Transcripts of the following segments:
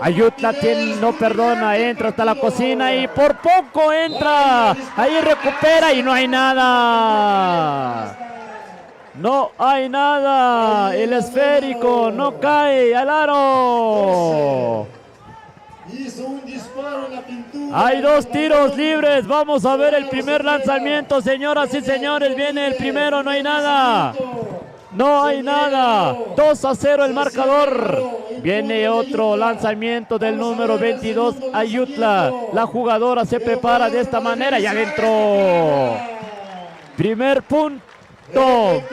Ayutla no perdona, entra hasta la cocina y por poco entra. Ahí recupera y no hay nada. No hay nada. El esférico no cae al aro. Hizo un disparo en la pintura. Hay dos tiros libres. Vamos a ver el primer lanzamiento, señoras y señores. Viene el primero, no hay nada. No hay nada. 2-0 el marcador. Viene otro lanzamiento del número 22, Ayutla. La jugadora se prepara de esta manera y adentro. Primer punto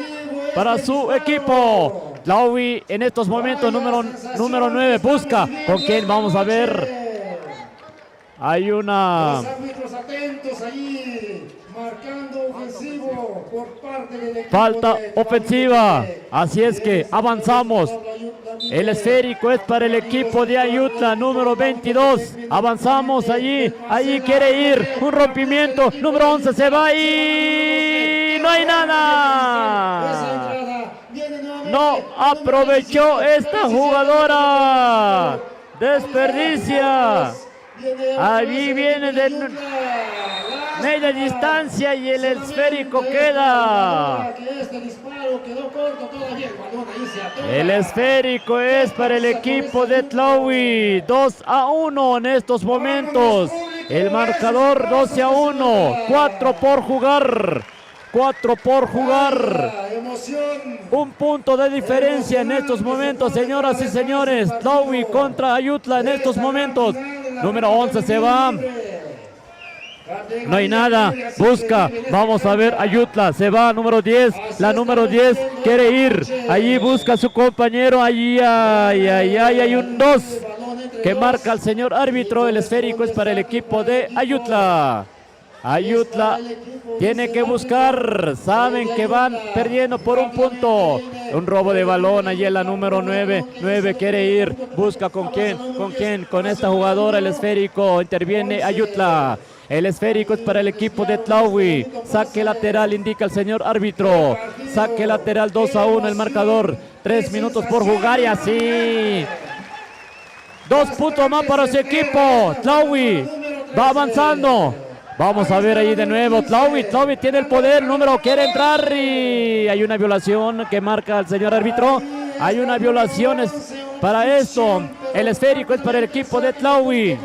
para su equipo. Tlaui en estos momentos número 9 busca. ¿Con quién? Vamos a ver. Hay una... Los árbitros atentos allí, marcando ofensivo por parte del equipo falta de ofensiva. Así es que avanzamos. El esférico es para el equipo de Ayutla, número 22. Avanzamos allí. Allí quiere ir. Un rompimiento. Número 11 se va y no hay nada. No aprovechó esta jugadora. Desperdicia. Allí viene de media distancia y el esférico queda. El esférico es para el equipo de Tlaui. 2-1 en estos momentos. El marcador 12-1. 4 por jugar. 4 por jugar. Un punto de diferencia en estos momentos, señoras y señores. Tlaui contra Ayutla en estos momentos. Número 11 se va. No hay nada. Busca. Vamos a ver. Ayutla se va. Número 10. La número 10 quiere ir. Allí busca a su compañero. Allí hay un 2 que marca el señor árbitro. El esférico es para el equipo de Ayutla. Ayutla tiene que buscar, saben que van perdiendo por un punto. Un robo de balón, allí en la número 9. 9 quiere ir, busca con quién, con esta jugadora. El esférico, interviene Ayutla. El esférico es para el equipo de Tlaui. Saque lateral, indica el señor árbitro. Saque lateral, 2-1 el marcador. 3 minutos por jugar y así. 2 puntos más para su equipo. Tlaui va avanzando. Vamos a ver ahí de nuevo. Tlaui tiene el poder. Número quiere entrar y hay una violación que marca el señor árbitro. Hay una violación para esto. El esférico es para el equipo de Tlaui.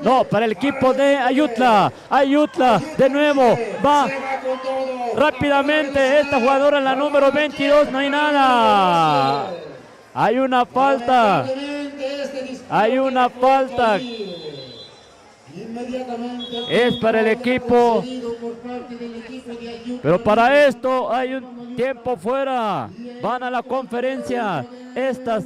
No, para el equipo de Ayutla. Ayutla de nuevo va rápidamente. Esta jugadora en la número 22. No hay nada. Hay una falta. Hay una falta. Es para el equipo, pero para esto hay un tiempo fuera. Van a la conferencia estas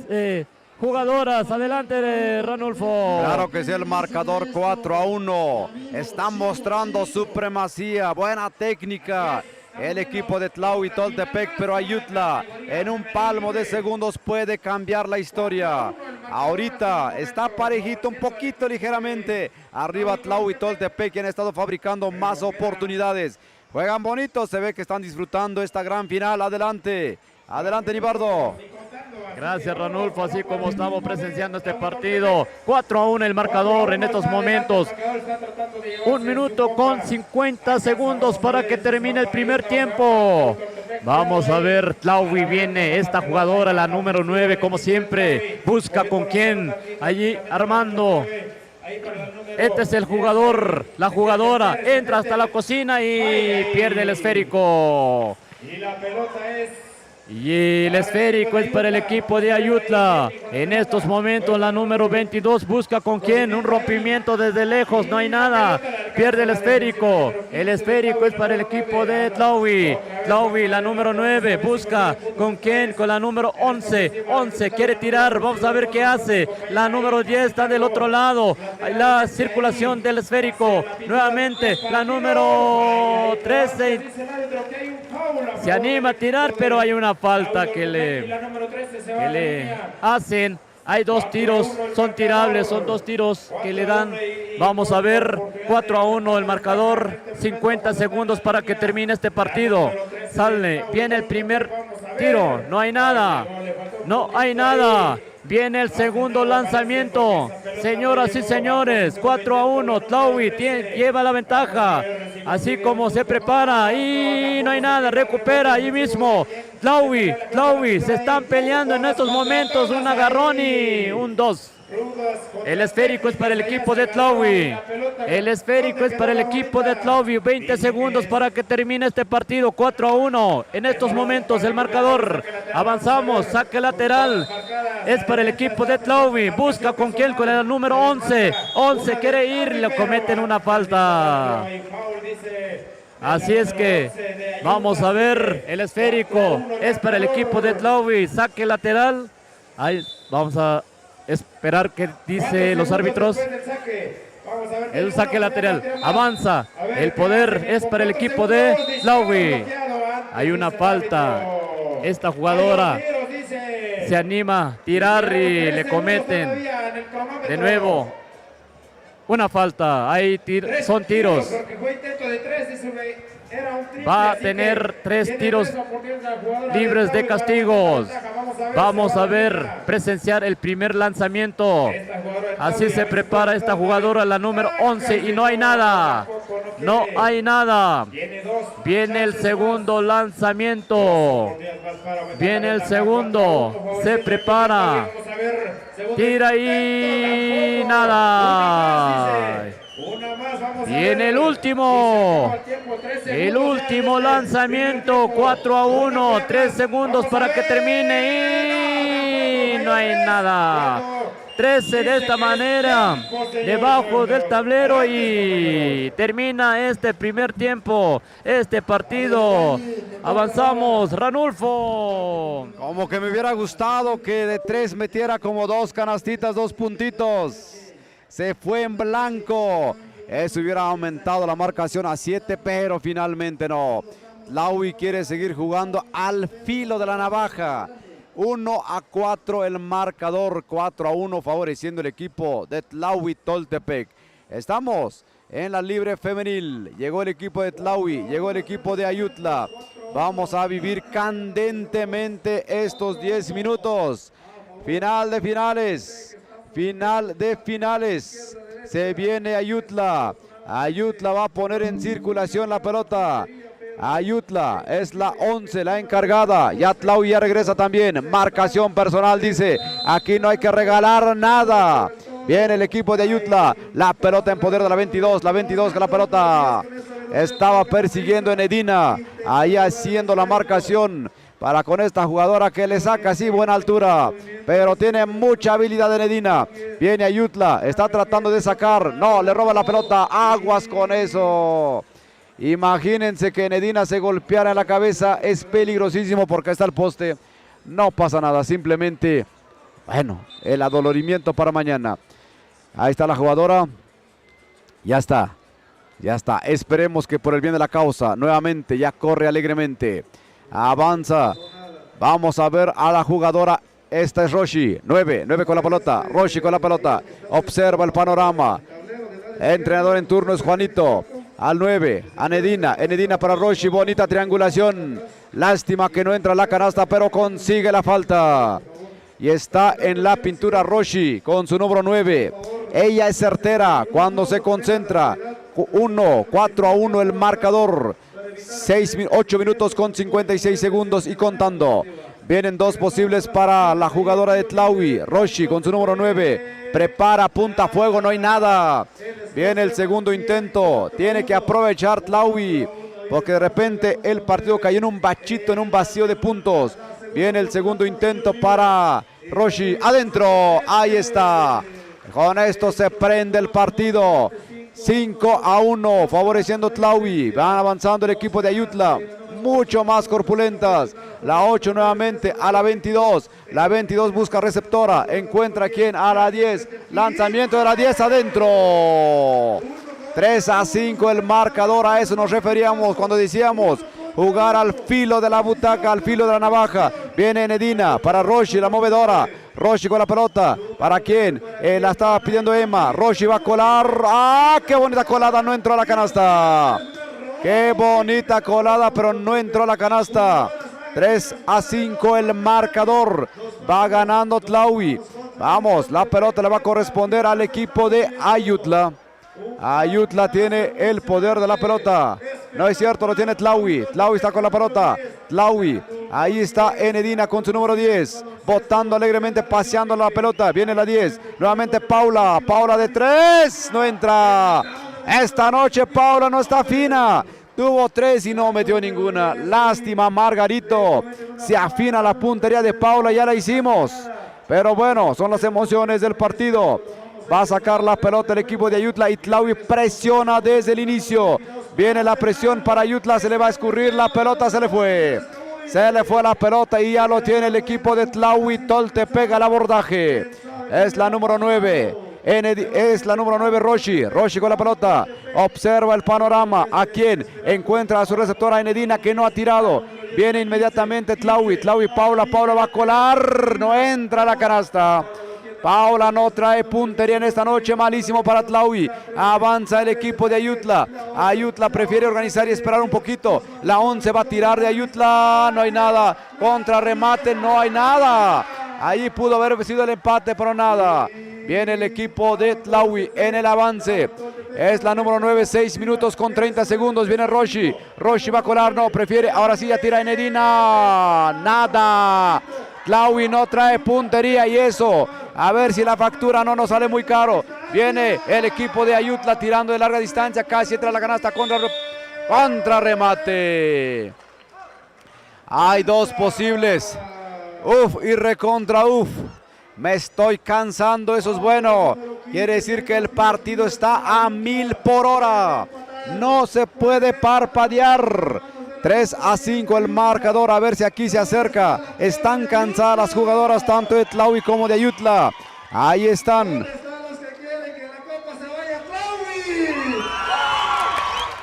jugadoras. Adelante, Ranulfo. Claro que sí, el marcador 4-1. Están mostrando supremacía, buena técnica. El equipo de Tlaui Toltepec, pero Ayutla en un palmo de segundos puede cambiar la historia. Ahorita está parejito un poquito ligeramente. Arriba Tlaui Toltepec, quien ha estado fabricando más oportunidades. Juegan bonito, se ve que están disfrutando esta gran final. Adelante, adelante Nibardo. Gracias, Ranulfo, así como estamos presenciando este partido. 4-1 el marcador en estos momentos. 1 minuto con 50 segundos para que termine el primer tiempo. Vamos a ver, Tlaui viene esta jugadora, la número 9, como siempre. Busca con quién. Allí Armando. Este es el jugador, la jugadora. Entra hasta la cocina y pierde el esférico. Y la pelota es... Y el esférico es para el equipo de Ayutla. En estos momentos la número 22 busca con quién. Un rompimiento desde lejos, no hay nada. Pierde el esférico. El esférico es para el equipo de Tlaui. Tlaui, la número 9, busca con quién. Con la número 11. 11 quiere tirar, vamos a ver qué hace. La número 10 está del otro lado. La circulación del esférico. Nuevamente la número 13 se anima a tirar, pero hay una falta que le hacen. Hay 2 tiros, son tirables, son 2 tiros que le dan. Vamos a ver, 4-1 el marcador, 50 segundos para que termine este partido. Sale, viene el primer tiro, no hay nada, no hay nada. Viene el segundo lanzamiento. Señoras y señores, 4-1. Tlaui lleva la ventaja. Así como se prepara. Y no hay nada. Recupera ahí mismo. Tlaui se están peleando en estos momentos. Un agarrón y un 2. El esférico es para el equipo de Tlaui. El esférico es para el equipo de Tlaui. 20 segundos para que termine este partido. 4-1. En estos momentos el marcador. Avanzamos. Saque lateral. Es para el equipo de Tlaui. Busca con quién, con el número 11. 11 quiere ir. Le cometen una falta. Así es que vamos a ver. El esférico es para el equipo de Tlaui. Saque lateral. Ahí vamos a esperar qué dice los árbitros. El saque lateral. Avanza. El poder es para el equipo de Tlaui. Hay una falta. Esta jugadora se anima a tirar y le cometen de nuevo una falta. Ahí son tiros. Va a tener 3 tiros libres de castigos. Vamos a ver, presenciar el primer lanzamiento. Así se prepara esta jugadora, la número 11, y no hay nada. No hay nada. Viene el segundo lanzamiento. Viene el segundo. Se prepara. Tira y nada. Viene el último. El último lanzamiento. 4-1. 3 segundos para que termine. Y no hay nada. 13 de esta manera. Debajo del tablero. Y termina este primer tiempo. Este partido. Avanzamos. Ranulfo. Como que me hubiera gustado que de 3 metiera como 2 canastitas, 2 puntitos. Se fue en blanco. Eso hubiera aumentado la marcación a 7, pero finalmente no. Tlaui quiere seguir jugando al filo de la navaja. 1-4 el marcador, 4-1 favoreciendo el equipo de Tlaui Toltepec. Estamos en la libre femenil. Llegó el equipo de Tlaui, llegó el equipo de Ayutla. Vamos a vivir candentemente estos 10 minutos. Final de finales. Final de finales. Se viene Ayutla. Ayutla va a poner en circulación la pelota. Ayutla es la 11, la encargada. Ya Tlaui ya regresa también. Marcación personal, dice. Aquí no hay que regalar nada. Viene el equipo de Ayutla. La pelota en poder de la 22. La 22 que la pelota estaba persiguiendo en Edina. Ahí haciendo la marcación para con esta jugadora que le saca así buena altura, pero tiene mucha habilidad en Edina. Viene Ayutla, está tratando de sacar, no, le roba la pelota, aguas con eso. Imagínense que Edina se golpeara en la cabeza, es peligrosísimo porque está el poste. No pasa nada, simplemente, bueno, el adolorimiento para mañana. Ahí está la jugadora, ya está, esperemos que por el bien de la causa, nuevamente ya corre alegremente. Avanza. Vamos a ver a la jugadora. Esta es Roshi. 9 con la pelota. Roshi con la pelota. Observa el panorama. Entrenador en turno es Juanito. Al 9. A Nedina. Nedina para Roshi. Bonita triangulación. Lástima que no entra la canasta, pero consigue la falta. Y está en la pintura Roshi con su número 9. Ella es certera cuando se concentra. 4-1 el marcador. 8 minutos con 56 segundos y contando. Vienen 2 posibles para la jugadora de Tlaui. Roshi con su número 9. Prepara, punta fuego, no hay nada. Viene el segundo intento. Tiene que aprovechar Tlaui, porque de repente el partido cayó en un bachito, en un vacío de puntos. Viene el segundo intento para Roshi. Adentro, ahí está. Con esto se prende el partido. 5-1 favoreciendo Tlaui. Van avanzando el equipo de Ayutla, mucho más corpulentas. La 8 nuevamente a la 22. La 22 busca receptora. Encuentra quien a la 10. Lanzamiento de la 10 adentro. 3-5 el marcador. A eso nos referíamos cuando decíamos jugar al filo de la butaca, al filo de la navaja. Viene Nedina para Roshi, la movedora. Roshi con la pelota. ¿Para quién? La estaba pidiendo Emma. Roshi va a colar. ¡Ah, qué bonita colada! No entró a la canasta. ¡Qué bonita colada! Pero no entró a la canasta. 3-5 el marcador. Va ganando Tlaui. Vamos, la pelota le va a corresponder al equipo de Ayutla. Ayutla tiene el poder de la pelota. No es cierto, lo tiene Tlaui. Tlaui está con la pelota. Tlaui. Ahí está Enedina con su número 10. Botando alegremente, paseando la pelota. Viene la 10. Nuevamente Paula. Paula de 3. No entra. Esta noche Paula no está fina. Tuvo 3 y no metió ninguna. Lástima, Margarito. Se afina la puntería de Paula. Ya la hicimos. Pero bueno, son las emociones del partido. Va a sacar la pelota el equipo de Ayutla y Tlaui presiona desde el inicio. Viene la presión para Ayutla, se le va a escurrir la pelota, se le fue. Se le fue la pelota y ya lo tiene el equipo de Tlaui Toltepec al abordaje. Es la número 9. Es la número 9 Roshi. Roshi con la pelota. Observa el panorama. ¿A quién? Encuentra a su receptora Enedina que no ha tirado. Viene inmediatamente Tlaui. Tlaui, Paula. Paula va a colar. No entra a la canasta. Paula no trae puntería en esta noche, malísimo para Tlaui. Avanza el equipo de Ayutla. Ayutla prefiere organizar y esperar un poquito. La 11 va a tirar de Ayutla. No hay nada. Contrarremate, no hay nada. Ahí pudo haber sido el empate, pero nada. Viene el equipo de Tlaui en el avance. Es la número 9, 6 minutos con 30 segundos. Viene Roshi. Roshi va a colar, no, prefiere. Ahora sí ya tira Enedina. Nada. Tlaui no trae puntería y eso. A ver si la factura no nos sale muy caro. Viene el equipo de Ayutla tirando de larga distancia. Casi entra la canasta contra remate. Hay dos posibles. Uf y recontra uf. Me estoy cansando, eso es bueno. Quiere decir que el partido está a 1000 por hora. No se puede parpadear. 3-5 el marcador, a ver si aquí se acerca. Están cansadas las jugadoras tanto de Tlaui como de Ayutla. Ahí están.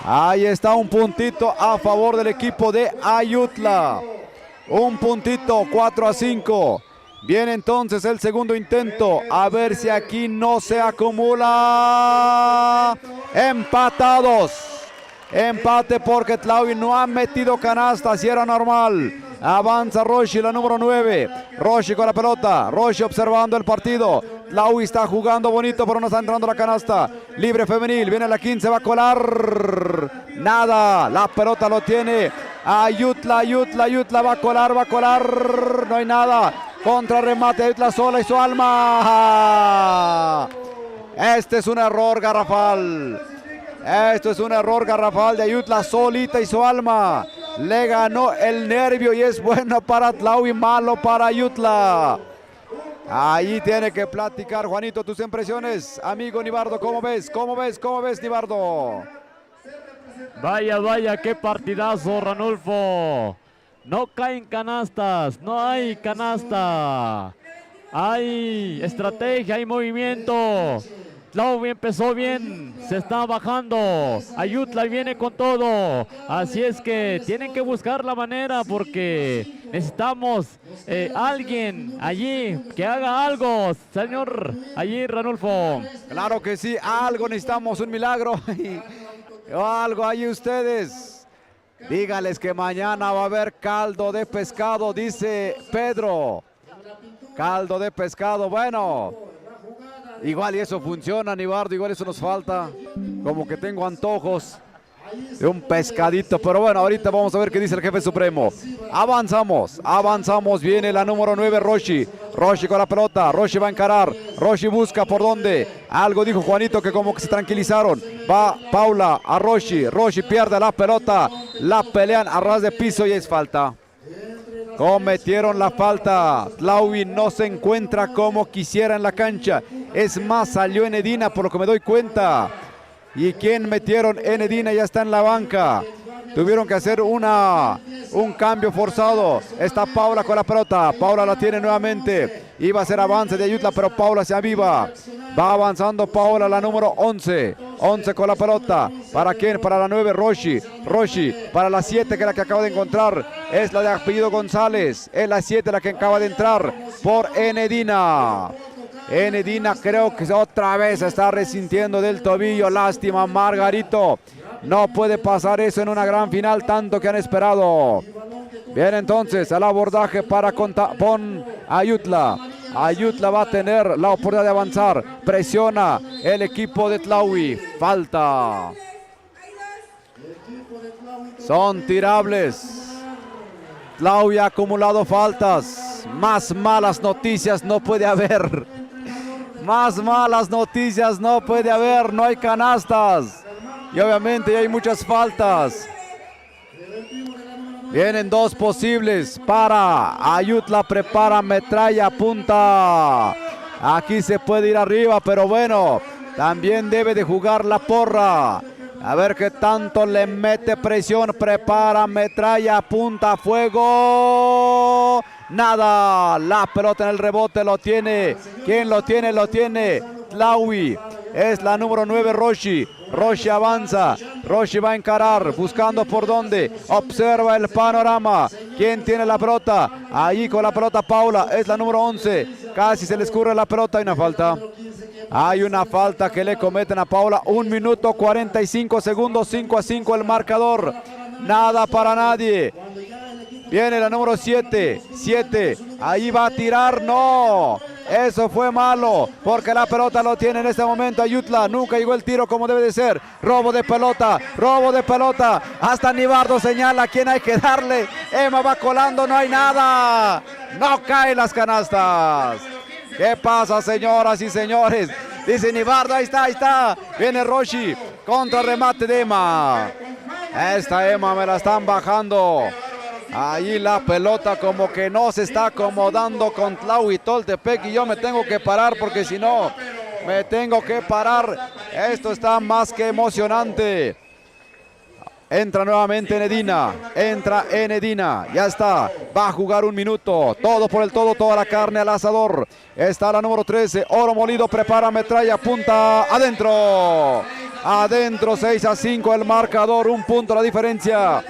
Ahí está un puntito a favor del equipo de Ayutla. Un puntito, 4-5. Viene entonces el segundo intento. A ver si aquí no se acumula. Empatados. Empate porque Tlaui no ha metido canasta, si era normal. Avanza Roshi, la número 9. Roshi con la pelota. Roshi observando el partido. Tlaui está jugando bonito, pero no está entrando la canasta. Libre femenil, viene la 15, va a colar. Nada, la pelota lo tiene Ayutla, Ayutla va a colar. No hay nada. Contra remate, Ayutla sola y su alma. Este es un error garrafal. Esto es un error garrafal de Ayutla solita y su alma. Le ganó el nervio y es bueno para Tlaui, malo para Ayutla. Ahí tiene que platicar Juanito tus impresiones. Amigo Nibardo, ¿cómo ves? ¿Cómo ves, Nibardo? Vaya, qué partidazo, Ranulfo. No caen canastas, no hay canasta. Hay estrategia, hay movimiento. Tlaui empezó bien, se está bajando. Ayutla viene con todo. Así es que tienen que buscar la manera porque necesitamos alguien allí que haga algo, señor, allí Ranulfo. Claro que sí, algo necesitamos, un milagro. Algo allí ustedes. Dígales que mañana va a haber caldo de pescado, dice Pedro. Caldo de pescado, bueno. Igual y eso funciona, Nibardo, igual eso nos falta. Como que tengo antojos de un pescadito. Pero bueno, ahorita vamos a ver qué dice el jefe supremo. Avanzamos, viene la número 9, Roshi. Roshi con la pelota, Roshi va a encarar. Roshi busca por dónde. Algo dijo Juanito que como que se tranquilizaron. Va Paula a Roshi. Roshi pierde la pelota. La pelean a ras de piso y es falta. Cometieron la falta. Tlaui no se encuentra como quisiera en la cancha. Es más, salió Enedina por lo que me doy cuenta. ¿Y quién metieron? Enedina ya está en la banca. Tuvieron que hacer un cambio forzado. Está Paula con la pelota. Paula la tiene nuevamente. Iba a ser avance de Ayutla, pero Paula se aviva. Va avanzando Paula, la número 11. 11 con la pelota. ¿Para quién? Para la 9, Roshi. Roshi para la 7, que es la que acaba de encontrar. Es la de apellido González. Es la 7 la que acaba de entrar por Enedina. Enedina creo que otra vez se está resintiendo del tobillo. Lástima, Margarito. No puede pasar eso en una gran final, tanto que han esperado. Viene entonces el abordaje para con Ayutla. Ayutla va a tener la oportunidad de avanzar. Presiona el equipo de Tlaui. Falta. Son tirables. Tlaui ha acumulado faltas. Más malas noticias no puede haber. Más malas noticias no puede haber. No hay canastas. Y obviamente hay muchas faltas. Vienen dos posibles para Ayutla, prepara metralla, apunta. Aquí se puede ir arriba, pero bueno, también debe de jugar la porra. A ver qué tanto le mete presión, prepara metralla, apunta, fuego. Nada, la pelota en el rebote lo tiene. ¿Quién lo tiene? Lo tiene Tlaui. Es la número 9, Roshi. Roshi avanza. Roshi va a encarar, buscando por dónde. Observa el panorama. ¿Quién tiene la pelota? Ahí con la pelota Paula. Es la número 11. Casi se le escurre la pelota. Hay una falta. Hay una falta que le cometen a Paula. 1 minuto 45 segundos. 5-5 el marcador. Nada para nadie. Viene la número 7. Ahí va a tirar. No. Eso fue malo, porque la pelota lo tiene en este momento Ayutla. Nunca llegó el tiro como debe de ser. Robo de pelota. Hasta Nibardo señala a quién hay que darle. Emma va colando, no hay nada. No caen las canastas. ¿Qué pasa, señoras y señores? Dice Nibardo, ahí está. Viene Roshi, contra remate de Emma. Esta Emma me la están bajando. Ahí la pelota como que no se está acomodando con Tlaui Toltepec y yo me tengo que parar porque si no, me tengo que parar. Esto está más que emocionante. Entra nuevamente Enedina, ya está, va a jugar 1 minuto, todo por el todo, toda la carne al asador. Está la número 13, Oro Molido, prepara metralla, punta, adentro, 6-5 el marcador, 1 punto la diferencia.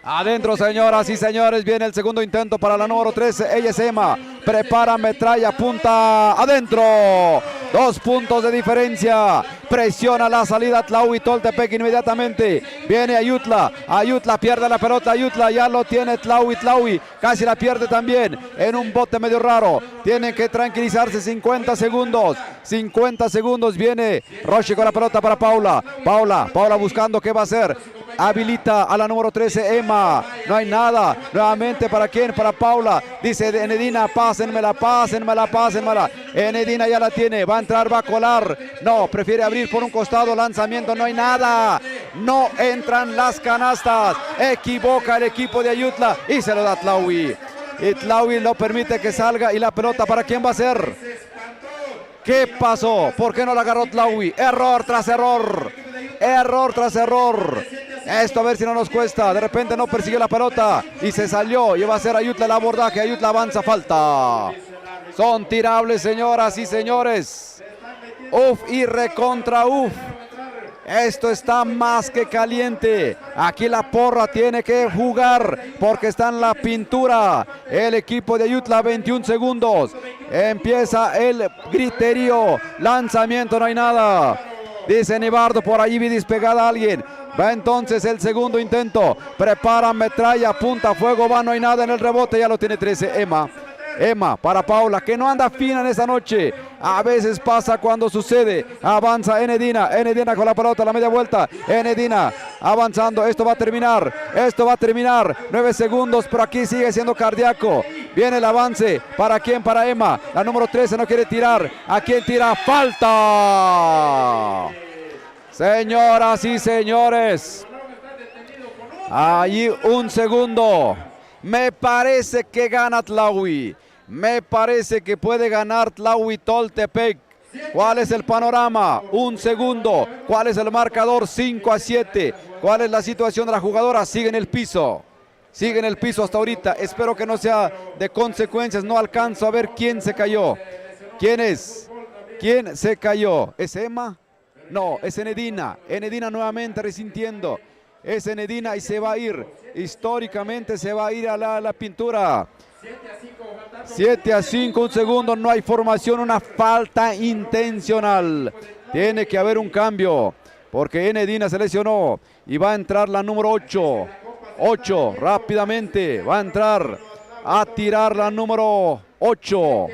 Adentro, señoras y señores, viene el segundo intento para la número 13, ella es Emma, prepara metralla, punta, adentro, 2 puntos de diferencia, presiona la salida Tlaui Toltepec inmediatamente, viene Ayutla, pierde la pelota, Ayutla ya lo tiene Tlaui, casi la pierde también, en un bote medio raro, tienen que tranquilizarse, 50 segundos, viene Roshi con la pelota para Paula buscando qué va a hacer, habilita a la número 13, Emma, no hay nada, nuevamente para quién, para Paula, dice Enedina, pásenmela, Enedina ya la tiene, va a entrar, va a colar, no, prefiere abrir por un costado, lanzamiento, no hay nada, no entran las canastas, equivoca el equipo de Ayutla y se lo da Tlaui, y Tlaui lo permite que salga y la pelota para quién va a ser. ¿Qué pasó? ¿Por qué no la agarró Tlaui? Error tras error. Esto a ver si no nos cuesta. De repente no persiguió la pelota y se salió. Y va a ser Ayutla el abordaje. Ayutla avanza, falta. Son tirables, señoras y señores. Uf y recontra uf. Esto está más que caliente. Aquí la porra tiene que jugar porque está en la pintura. El equipo de Ayutla, 21 segundos. Empieza el griterío. Lanzamiento, no hay nada. Dice Nibardo, por allí vi despegada a alguien. Va entonces el segundo intento. Prepara metralla, punta, fuego, va, no hay nada en el rebote. Ya lo tiene 13, Emma para Paula, que no anda fina en esta noche. A veces pasa cuando sucede. Avanza Enedina con la pelota a la media vuelta. Enedina avanzando, esto va a terminar. 9 segundos, pero aquí sigue siendo cardíaco. Viene el avance, ¿para quién? Para Emma. La número 13 no quiere tirar. ¿A quién tira? ¡Falta! Señoras y señores, allí 1 segundo. Me parece que gana Tlaui. Me parece que puede ganar Tlaui Toltepec. ¿Cuál es el panorama? 1 segundo. ¿Cuál es el marcador? 5-7. ¿Cuál es la situación de la jugadora? Sigue en el piso. Hasta ahorita. Espero que no sea de consecuencias. No alcanzo a ver quién se cayó. ¿Quién es? ¿Quién se cayó? ¿Es Emma? No, es Enedina. Enedina nuevamente resintiendo. Es Enedina y se va a ir. Históricamente se va a ir a la pintura. 7-5, 1 segundo, no hay formación, una falta intencional. Tiene que haber un cambio, porque Enedina se lesionó y va a entrar la número 8. 8, rápidamente va a entrar a tirar la número 8.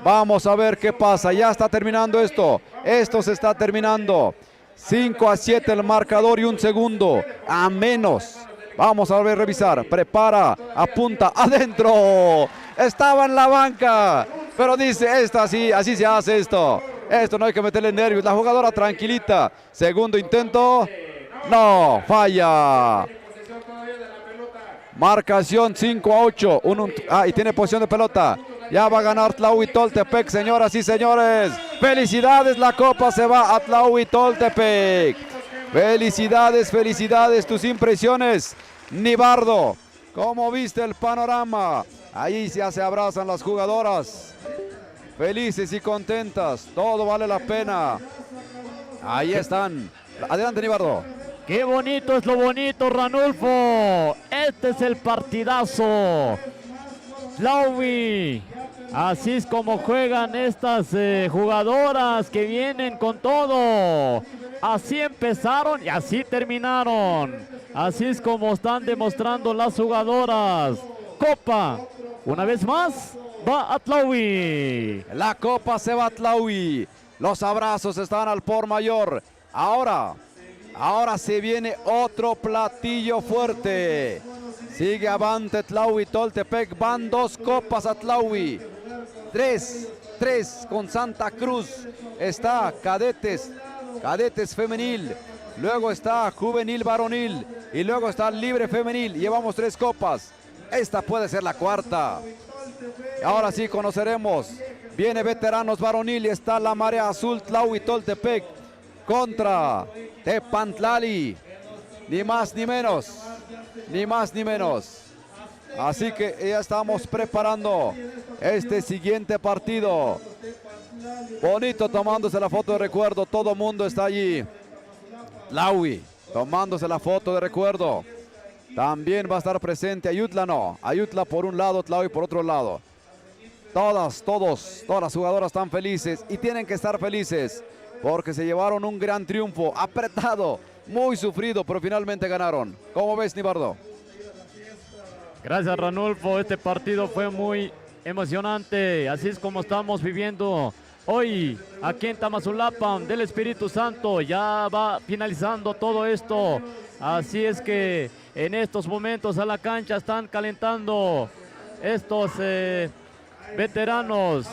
Vamos a ver qué pasa, ya está terminando esto. Esto se está terminando. 5-7 el marcador y un segundo a menos. Vamos a ver, revisar, prepara, apunta, adentro. Estaba en la banca, pero dice, así se hace esto. Esto no hay que meterle nervios. La jugadora tranquilita. Segundo intento. No, falla. Marcación 5-8. Y tiene posición de pelota. Ya va a ganar Tlaui Toltepec, señoras y señores. Felicidades, la copa se va a Tlaui Toltepec. Felicidades, felicidades. Tus impresiones, Nibardo. ¿Cómo viste el panorama? Ahí ya se abrazan las jugadoras. Felices y contentas. Todo vale la pena. Ahí están. Adelante, Nibardo. Qué bonito es lo bonito, Ranulfo. Este es el partidazo. Tlaui. Así es como juegan estas jugadoras que vienen con todo. Así empezaron y así terminaron. Así es como están demostrando las jugadoras. Copa, una vez más, va a Tlaui. La copa se va a Tlaui. Los abrazos están al por mayor. Ahora se viene otro platillo fuerte. Sigue avante Tlaui Toltepec. Van 2 copas a Tlaui. 3 con Santa Cruz. Está cadetes femenil. Luego está juvenil varonil. Y luego está libre femenil. Llevamos 3 copas. Esta puede ser la 4ª. Ahora sí conoceremos. Viene veteranos varonil y está la marea azul Tlaui Toltepec contra Tepantlali. Ni más ni menos. Ni más ni menos. Así que ya estamos preparando este siguiente partido. Bonito tomándose la foto de recuerdo. Todo mundo está allí. Tlaui tomándose la foto de recuerdo. También va a estar presente Ayutla, no. Ayutla por un lado, Tlaui por otro lado. Todas las jugadoras están felices y tienen que estar felices porque se llevaron un gran triunfo, apretado, muy sufrido, pero finalmente ganaron. ¿Cómo ves, Nibardo? Gracias, Ranulfo. Este partido fue muy emocionante. Así es como estamos viviendo hoy aquí en Tamazulapan del Espíritu Santo. Ya va finalizando todo esto. Así es que en estos momentos a la cancha están calentando estos veteranos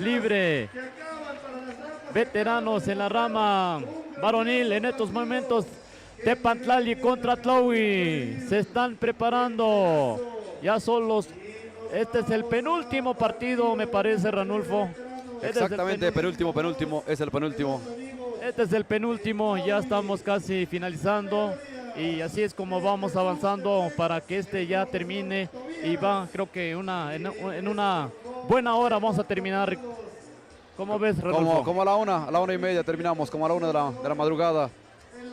libre, veteranos en la rama varonil. En estos momentos Tepantlali contra Tlaui se están preparando. Ya son este es el penúltimo partido, me parece, Ranulfo. Exactamente, penúltimo, es el penúltimo. Este es el penúltimo, ya estamos casi finalizando. Y así es como vamos avanzando para que este ya termine. Y va, creo que en una buena hora vamos a terminar. ¿Cómo ves, Ranulfo? Como a la 1:30 terminamos, como a la 1 de la madrugada,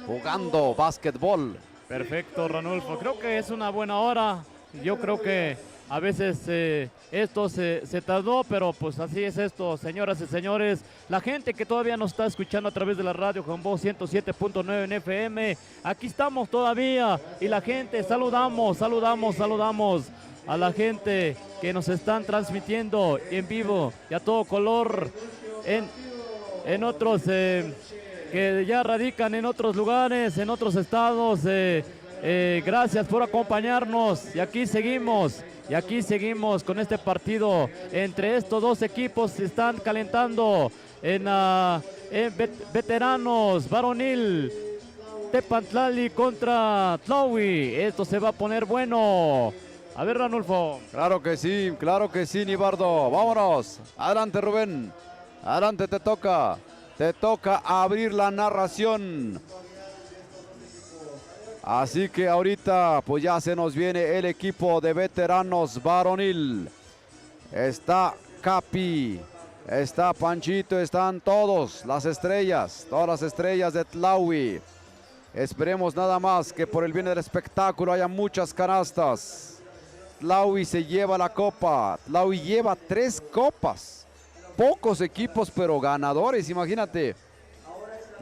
jugando básquetbol. Perfecto, Ranulfo. Creo que es una buena hora. Yo creo que a veces esto se tardó, pero pues así es esto, señoras y señores. La gente que todavía nos está escuchando a través de la radio con voz 107.9 en FM. Aquí estamos todavía y la gente, saludamos a la gente que nos están transmitiendo en vivo y a todo color en otros que ya radican en otros lugares, en otros estados. Gracias por acompañarnos y aquí seguimos con este partido entre estos dos equipos. Se están calentando en veteranos varonil, Tepantlali contra Tlaui. Esto se va a poner bueno. A ver, Ranulfo. Claro que sí, Nibardo. Vámonos. Adelante, Rubén. Adelante, te toca abrir la narración. Así que ahorita pues ya se nos viene el equipo de veteranos varonil. Está Capi, está Panchito, están todas las estrellas de Tlaui. Esperemos nada más que por el bien del espectáculo haya muchas canastas. Tlaui se lleva la copa. Tlaui lleva 3 copas. Pocos equipos pero ganadores, imagínate.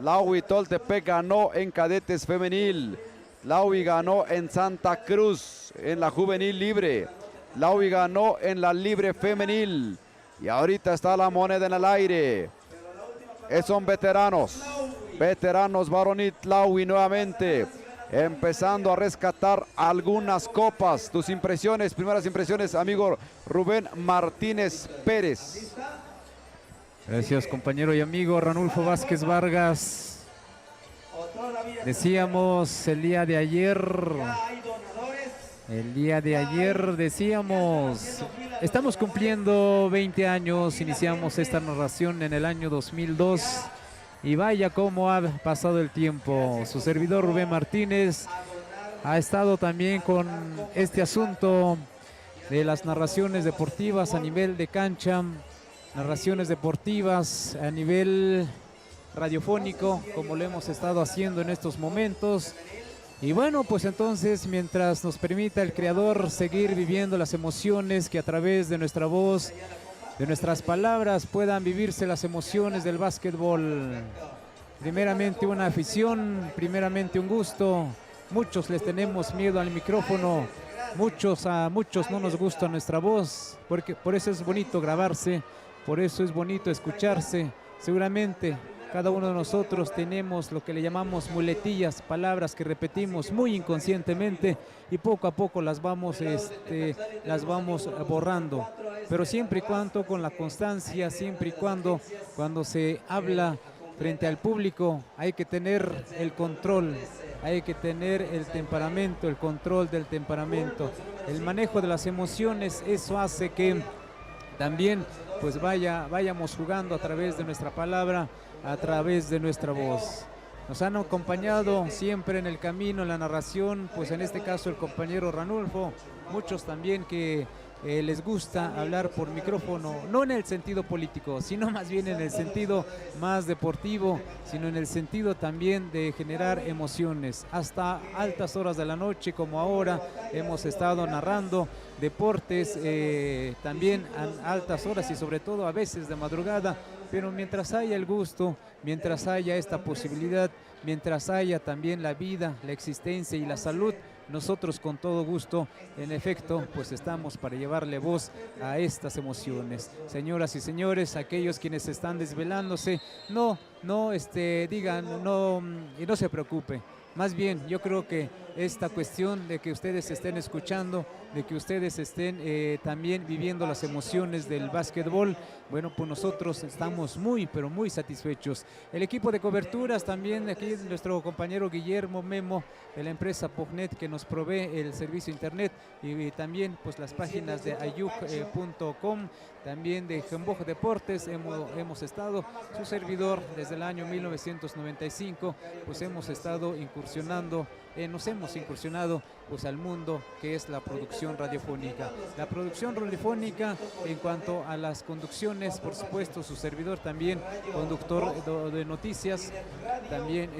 Tlahui Toltepec ganó en cadetes femenil. Tlahui ganó en Santa Cruz en la juvenil libre. Tlahui ganó en la libre femenil. Y ahorita está la moneda en el aire. Son veteranos. Veteranos varonil Tlahui nuevamente. Empezando a rescatar algunas copas. Tus impresiones, primeras impresiones, amigo Rubén Martínez Pérez. Gracias, compañero y amigo Ranulfo Vázquez Vargas. Decíamos el día de ayer decíamos, estamos cumpliendo 20 años, iniciamos esta narración en el año 2002 y vaya cómo ha pasado el tiempo. Su servidor Rubén Martínez ha estado también con este asunto de las narraciones deportivas a nivel de cancha, narraciones deportivas a nivel radiofónico, como lo hemos estado haciendo en estos momentos. Y bueno, pues entonces, mientras nos permita el Creador seguir viviendo las emociones que a través de nuestra voz, de nuestras palabras, puedan vivirse las emociones del básquetbol. Primeramente una afición, primeramente un gusto. Muchos les tenemos miedo al micrófono, a muchos no nos gusta nuestra voz, porque por eso es bonito grabarse, por eso es bonito escucharse. Seguramente cada uno de nosotros tenemos lo que le llamamos muletillas, palabras que repetimos muy inconscientemente y poco a poco las vamos borrando. Pero siempre y cuando con la constancia, siempre y cuando se habla frente al público, hay que tener el control, hay que tener el temperamento, el control del temperamento, el manejo de las emociones. Eso hace que también pues vayamos jugando a través de nuestra palabra, a través de nuestra voz. Nos han acompañado siempre en el camino, en la narración, pues en este caso el compañero Ranulfo, muchos también que les gusta hablar por micrófono, no en el sentido político, sino más bien en el sentido más deportivo, sino en el sentido también de generar emociones. Hasta altas horas de la noche, como ahora, hemos estado narrando deportes también a altas horas y sobre todo a veces de madrugada, pero mientras haya el gusto, mientras haya esta posibilidad, mientras haya también la vida, la existencia y la salud, nosotros con todo gusto, en efecto, pues estamos para llevarle voz a estas emociones. Señoras y señores, aquellos quienes están desvelándose, no se preocupe. Más bien, yo creo que esta cuestión de que ustedes estén escuchando, de que ustedes estén también viviendo las emociones del básquetbol, bueno, pues nosotros estamos muy, pero muy satisfechos. El equipo de coberturas también, aquí nuestro compañero Guillermo Memo, de la empresa Pognet, que nos provee el servicio internet, y también pues las páginas de ayuk.com, también de Jemboj Deportes, hemos estado, su servidor desde el año 1995, pues hemos estado nos hemos incursionado pues al mundo que es la producción radiofónica. La producción radiofónica en cuanto a las conducciones, por supuesto, su servidor también, conductor de noticias, también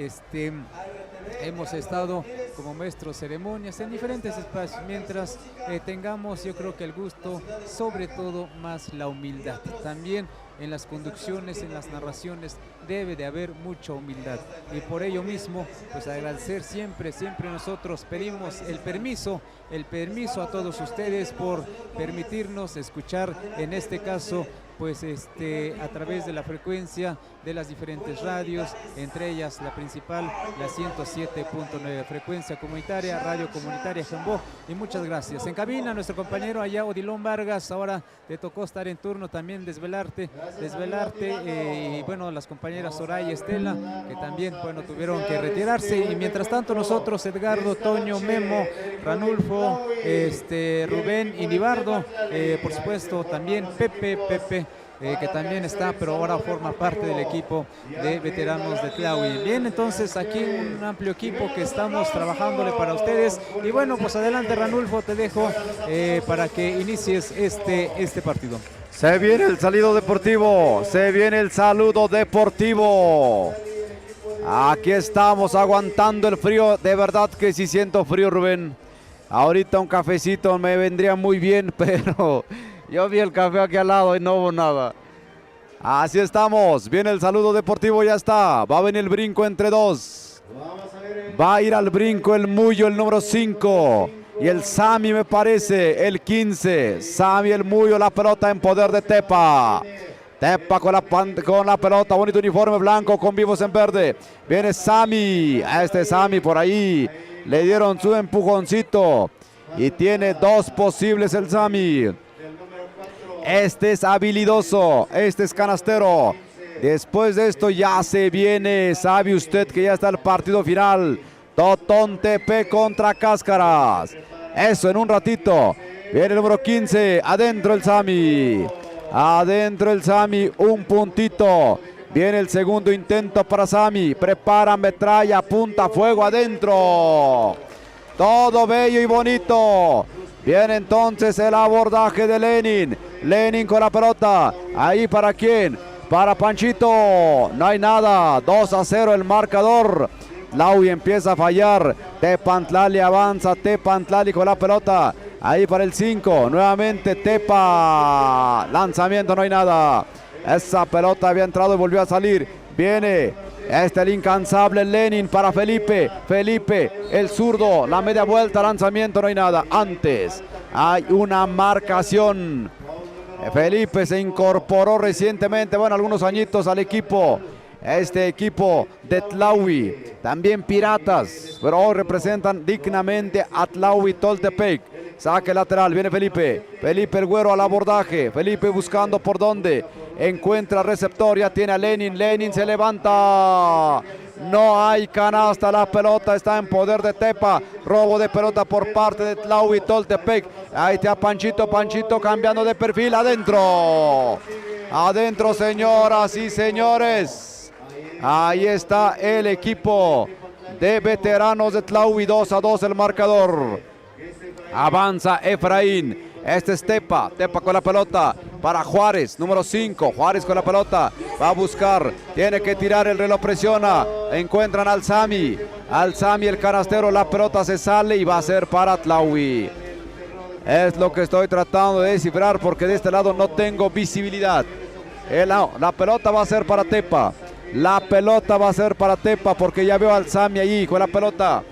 hemos estado como maestros ceremonias en diferentes espacios, mientras tengamos, yo creo que el gusto, sobre todo más la humildad. También en las conducciones, en las narraciones, debe de haber mucha humildad. Y por ello mismo, pues agradecer siempre nosotros pedimos el permiso a todos ustedes por permitirnos escuchar, en este caso, pues a través de la frecuencia de las diferentes radios, entre ellas la principal, la 107.9, frecuencia comunitaria, radio comunitaria Jemboj, y muchas gracias. En cabina, nuestro compañero allá, Odilon Vargas, ahora te tocó estar en turno también, desvelarte, y bueno, las compañeras Soraya y Estela, que también, bueno, tuvieron que retirarse, y mientras tanto nosotros, Edgardo, Toño, Memo, Ranulfo, Rubén y Nibardo, por supuesto también Pepe, que también está, pero ahora forma parte del equipo de veteranos de Tlahui. Bien, entonces aquí un amplio equipo que estamos trabajándole para ustedes. Y bueno, pues adelante, Ranulfo, te dejo para que inicies este partido. Se viene el saludo deportivo, Aquí estamos aguantando el frío, de verdad que sí siento frío, Rubén. Ahorita un cafecito me vendría muy bien, pero yo vi el café aquí al lado y no hubo nada. Así estamos. Viene el saludo deportivo, ya está. Va a venir el brinco entre dos. Va a ir al brinco el Muyo, el número 5. Y el Sami, me parece, el 15. Sami, el Muyo, la pelota en poder de Tepa. Tepa con la pelota, bonito uniforme blanco con vivos en verde. Viene Sami, a este Sami por ahí. Le dieron su empujoncito. Y tiene dos posibles el Sami. Este es habilidoso, este es canastero. Después de esto ya se viene, sabe usted que ya está el partido final. Totón TP contra Cáscaras. Eso en un ratito. Viene el número 15, adentro el Sami. Adentro el Sami, un puntito. Viene el segundo intento para Sami. Prepara, metralla, apunta, fuego adentro. Todo bello y bonito. Viene entonces el abordaje de Lenin. Lenin con la pelota. Ahí para quién. Para Panchito. No hay nada. 2-0 el marcador. Tlaui empieza a fallar. Tepantlali avanza. Tepantlali con la pelota. Ahí para el 5. Nuevamente Tepa. Lanzamiento, no hay nada. Esa pelota había entrado y volvió a salir. Viene el incansable Lenin para Felipe. Felipe, el zurdo. La media vuelta, lanzamiento, no hay nada. Antes hay una marcación. Felipe se incorporó recientemente, bueno, algunos añitos al equipo. Este equipo de Tlaui, también Piratas, pero hoy representan dignamente a Tlaui Toltepec. Saque lateral, viene Felipe. Felipe el güero al abordaje. Felipe buscando por dónde. Encuentra receptor, ya tiene a Lenin. Lenin se levanta. No hay canasta, la pelota está en poder de Tepa. Robo de pelota por parte de Tlaui Toltepec. Ahí está Panchito, Panchito cambiando de perfil. Adentro. Adentro, señoras y señores. Ahí está el equipo de veteranos de Tlaui. 2-2 el marcador. Avanza Efraín. Este es Tepa. Tepa con la pelota para Juárez, número 5. Juárez con la pelota. Va a buscar. Tiene que tirar. El reloj presiona. Encuentran al Sami. Al Sami el canastero. La pelota se sale y va a ser para Tlaui. Es lo que estoy tratando de descifrar porque de este lado no tengo visibilidad. La pelota va a ser para Tepa. La pelota va a ser para Tepa porque ya veo al Sami allí con la pelota.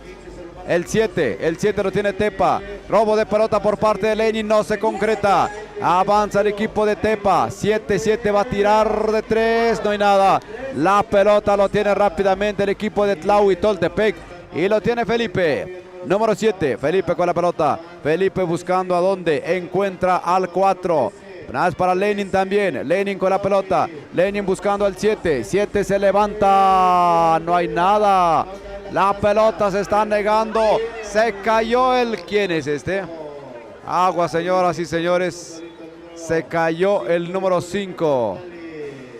El 7 lo tiene Tepa. Robo de pelota por parte de Lenin, no se concreta. Avanza el equipo de Tepa. 7-7 va a tirar de 3, no hay nada. La pelota lo tiene rápidamente el equipo de Tlaui Toltepec. Y lo tiene Felipe. Número 7, Felipe con la pelota. Felipe buscando a dónde. Encuentra al 4. Una vez para Lenin también. Lenin con la pelota. Lenin buscando al 7. 7 se levanta. No hay nada. La pelota se está negando. Se cayó el... ¿Quién es este? Agua, señoras y señores. Se cayó el número 5.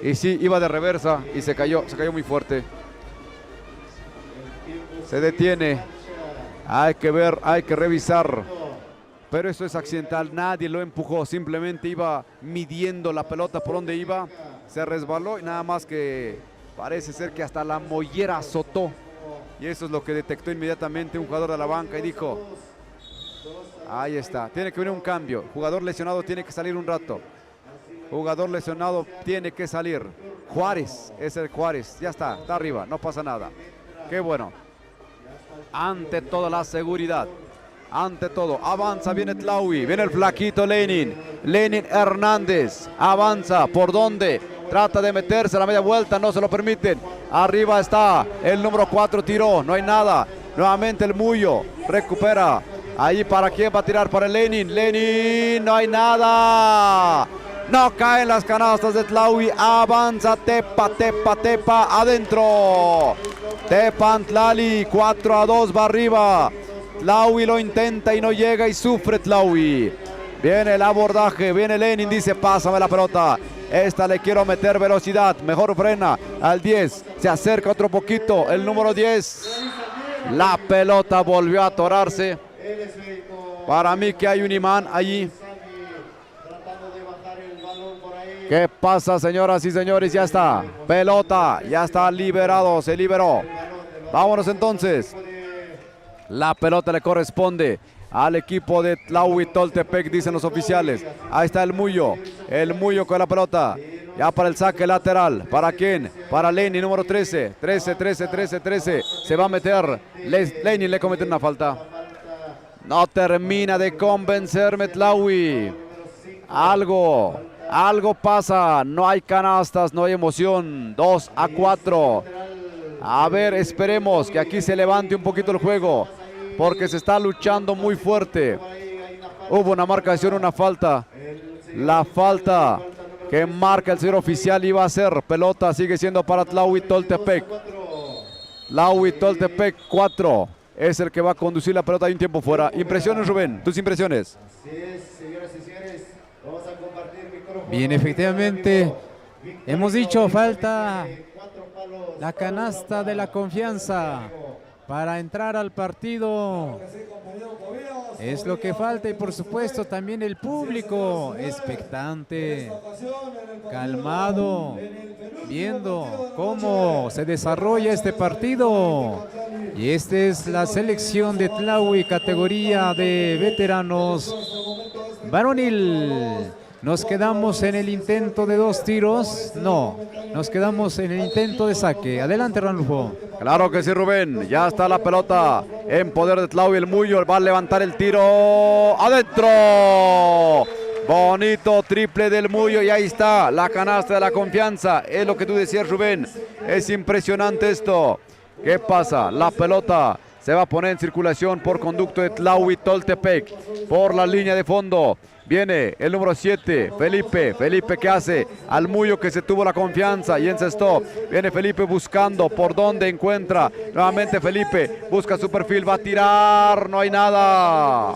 Y sí, iba de reversa y se cayó muy fuerte. Se detiene. Hay que ver, hay que revisar. Pero eso es accidental. Nadie lo empujó. Simplemente iba midiendo la pelota por donde iba. Se resbaló y nada más que parece ser que hasta la mollera azotó. Y eso es lo que detectó inmediatamente un jugador de la banca y dijo, ahí está, tiene que venir un cambio. Jugador lesionado tiene que salir un rato. Jugador lesionado tiene que salir. Juárez, es el Juárez, ya está arriba, no pasa nada. Qué bueno. Ante toda la seguridad. Ante todo, avanza, viene Tlaui, viene el flaquito Lenin. Lenin Hernández, avanza, ¿por dónde? Trata de meterse a la media vuelta, no se lo permiten. Arriba está el número 4, tiró, no hay nada. Nuevamente el Muyo, recupera. Ahí para quién va a tirar, para el Lenin. Lenin, no hay nada. No caen las canastas de Tlaui. Avanza Tepa, Tepa, Tepa, adentro. Tepantlali, 4-2, va arriba. Tlaui lo intenta y no llega y sufre Tlaui. Viene el abordaje, viene Lenin, dice, pásame la pelota. Esta le quiero meter velocidad, mejor frena al 10, se acerca otro poquito, el número 10. La pelota volvió a atorarse. Para mí que hay un imán allí. ¿Qué pasa, señoras y señores? Ya está, pelota, ya está liberado, se liberó. Vámonos entonces. La pelota le corresponde al equipo de Tlaui Toltepec, dicen los oficiales. Ahí está el Muyo con la pelota. Ya para el saque lateral. ¿Para quién? Para Lenin, número 13. 13. Se va a meter. Lenin le comete una falta. No termina de convencer Metlawi. Algo pasa. No hay canastas, no hay emoción. 2-4. A ver, esperemos que aquí se levante un poquito el juego, porque se está luchando muy fuerte. Hubo una marcación, una falta. La falta que marca el señor oficial iba a ser pelota, sigue siendo para Tlaui Toltepec. Tlaui Toltepec 4 es el que va a conducir la pelota. Hay un tiempo fuera. Impresiones, Rubén, tus impresiones. Bien, efectivamente, hemos dicho, falta la canasta de la confianza para entrar al partido. Es lo que falta, y por supuesto también el público expectante, calmado, viendo cómo se desarrolla este partido. Y esta es la selección de Tlaui, categoría de veteranos varonil. ¿Nos quedamos en el intento de 2 tiros? No, nos quedamos en el intento de saque. Adelante, Ranulfo. Claro que sí, Rubén. Ya está la pelota en poder de Tlaui. El Muyo va a levantar el tiro. ¡Adentro! Bonito triple del Muyo, y ahí está la canasta de la confianza. Es lo que tú decías, Rubén. Es impresionante esto. ¿Qué pasa? La pelota se va a poner en circulación por conducto de Tlaui Toltepec. Por la línea de fondo. Viene el número 7, Felipe. Felipe, ¿qué hace? Al Muyo, que se tuvo la confianza y encestó. Viene Felipe buscando por dónde encuentra. Nuevamente Felipe busca su perfil, va a tirar. No hay nada.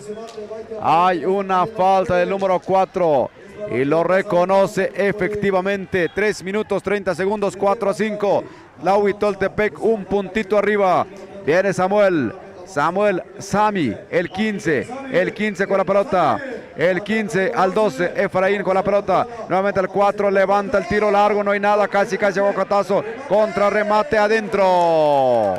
Hay una falta del número 4. Y lo reconoce efectivamente. 3 minutos 30 segundos, 4-5. Tlaui Toltepec un puntito arriba. Viene Sami, el 15 con la pelota. El 15 al 12, Efraín con la pelota. Nuevamente el 4, levanta el tiro largo, no hay nada, casi aguacatazo. Contra remate adentro.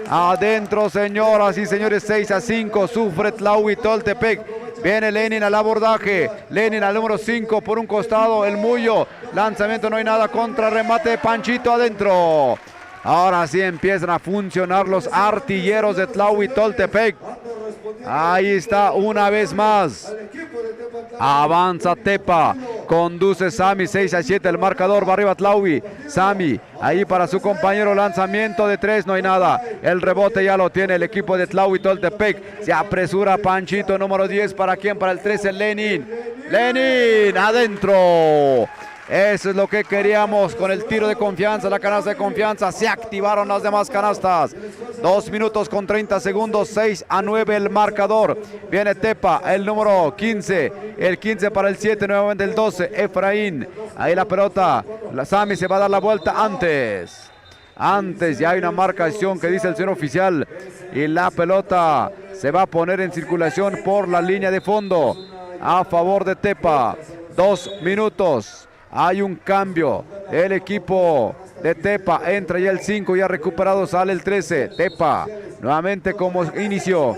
Adentro, señoras y señores, 6-5, sufre Tlaui Toltepec. Viene Lenin al abordaje. Lenin al número 5 por un costado, el Muyo. Lanzamiento, no hay nada, contra remate, Panchito adentro. Ahora sí empiezan a funcionar los artilleros de Tlaui Toltepec. Ahí está una vez más. Avanza Tepa. Conduce Sami, 6-7 el marcador. Va arriba Tlaui. Sami ahí para su compañero. Lanzamiento de 3, no hay nada. El rebote ya lo tiene el equipo de Tlaui Toltepec. Se apresura Panchito, número 10. ¿Para quién? Para el 13, Lenin. Lenin adentro. Eso es lo que queríamos con el tiro de confianza, la canasta de confianza. Se activaron las demás canastas. 2 minutos con 30 segundos, 6-9 el marcador. Viene Tepa, el número 15. El 15 para el 7, nuevamente el 12, Efraín. Ahí la pelota, Sami se va a dar la vuelta antes. Ya hay una marcación que dice el señor oficial. Y la pelota se va a poner en circulación por la línea de fondo. A favor de Tepa. 2 minutos. Hay un cambio. El equipo de Tepa entra ya el 5, ya recuperado, sale el 13. Tepa nuevamente como inicio.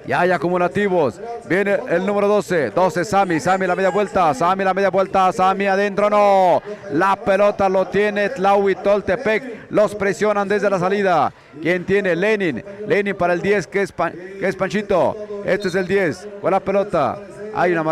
Ya hay acumulativos. Viene el número 12. Sami la media vuelta. Sami adentro, no. La pelota lo tiene Tlaui Toltepec. Los presionan desde la salida. ¿Quién tiene? Lenin para el 10, que es Panchito. Este es el 10. Con la pelota. Hay una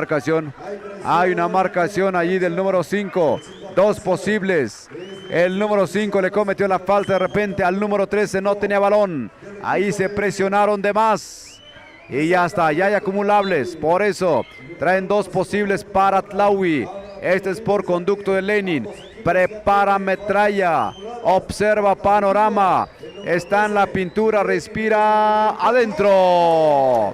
marcación allí del número 5. 2 posibles. El número 5 le cometió la falta de repente al número 13. No tenía balón. Ahí se presionaron de más. Y ya está, ya hay acumulables. Por eso traen 2 posibles para Tlaui. Este es por conducto de Lenin. Prepara metralla. Observa panorama. Está en la pintura. Respira adentro.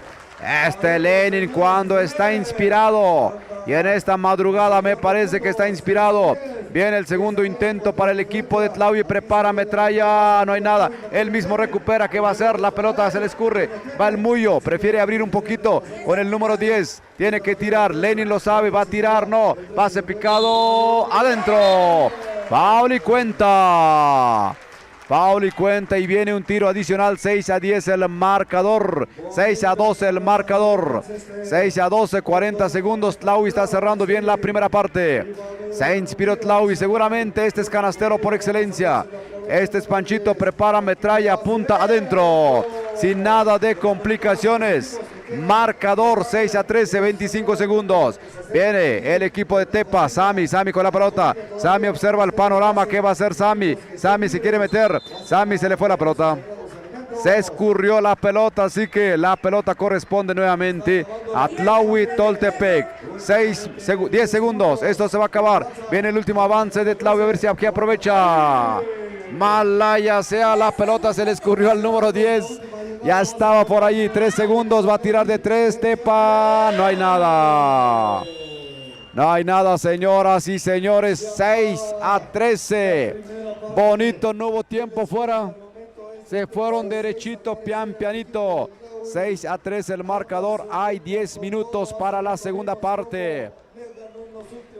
Este Lenin cuando está inspirado, y en esta madrugada me parece que está inspirado. Viene el segundo intento para el equipo de Tlaui, prepara metralla, no hay nada. Él mismo recupera, ¿qué va a hacer? La pelota se le escurre, va el Muyo, prefiere abrir un poquito con el número 10. Tiene que tirar, Lenin lo sabe, va a tirar, no. Pase picado, adentro. Foul y cuenta. Foul y cuenta y viene un tiro adicional. 6-10 el marcador. 6-12 el marcador. 6-12, 40 segundos. Tlaui está cerrando bien la primera parte. Se inspiró Tlaui. Seguramente este es canastero por excelencia. Este es Panchito. Prepara metralla. Punta adentro. Sin nada de complicaciones. Marcador 6-13, 25 segundos. Viene el equipo de Tepa. Sami con la pelota. Sami observa el panorama. ¿Qué va a hacer Sami? Sami se quiere meter. Sami se le fue la pelota. Se escurrió la pelota, así que la pelota corresponde nuevamente a Tlaui Toltepec. 10 segundos. Esto se va a acabar. Viene el último avance de Tlaui. A ver si aquí aprovecha. Malaya sea la pelota. Se le escurrió al número 10. Ya estaba por allí, 3 segundos, va a tirar de 3, Tepa, no hay nada. No hay nada, señoras y señores, 6-13. Bonito, no hubo tiempo fuera. Se fueron derechito, pianito. 6-13 el marcador, hay 10 minutos para la segunda parte.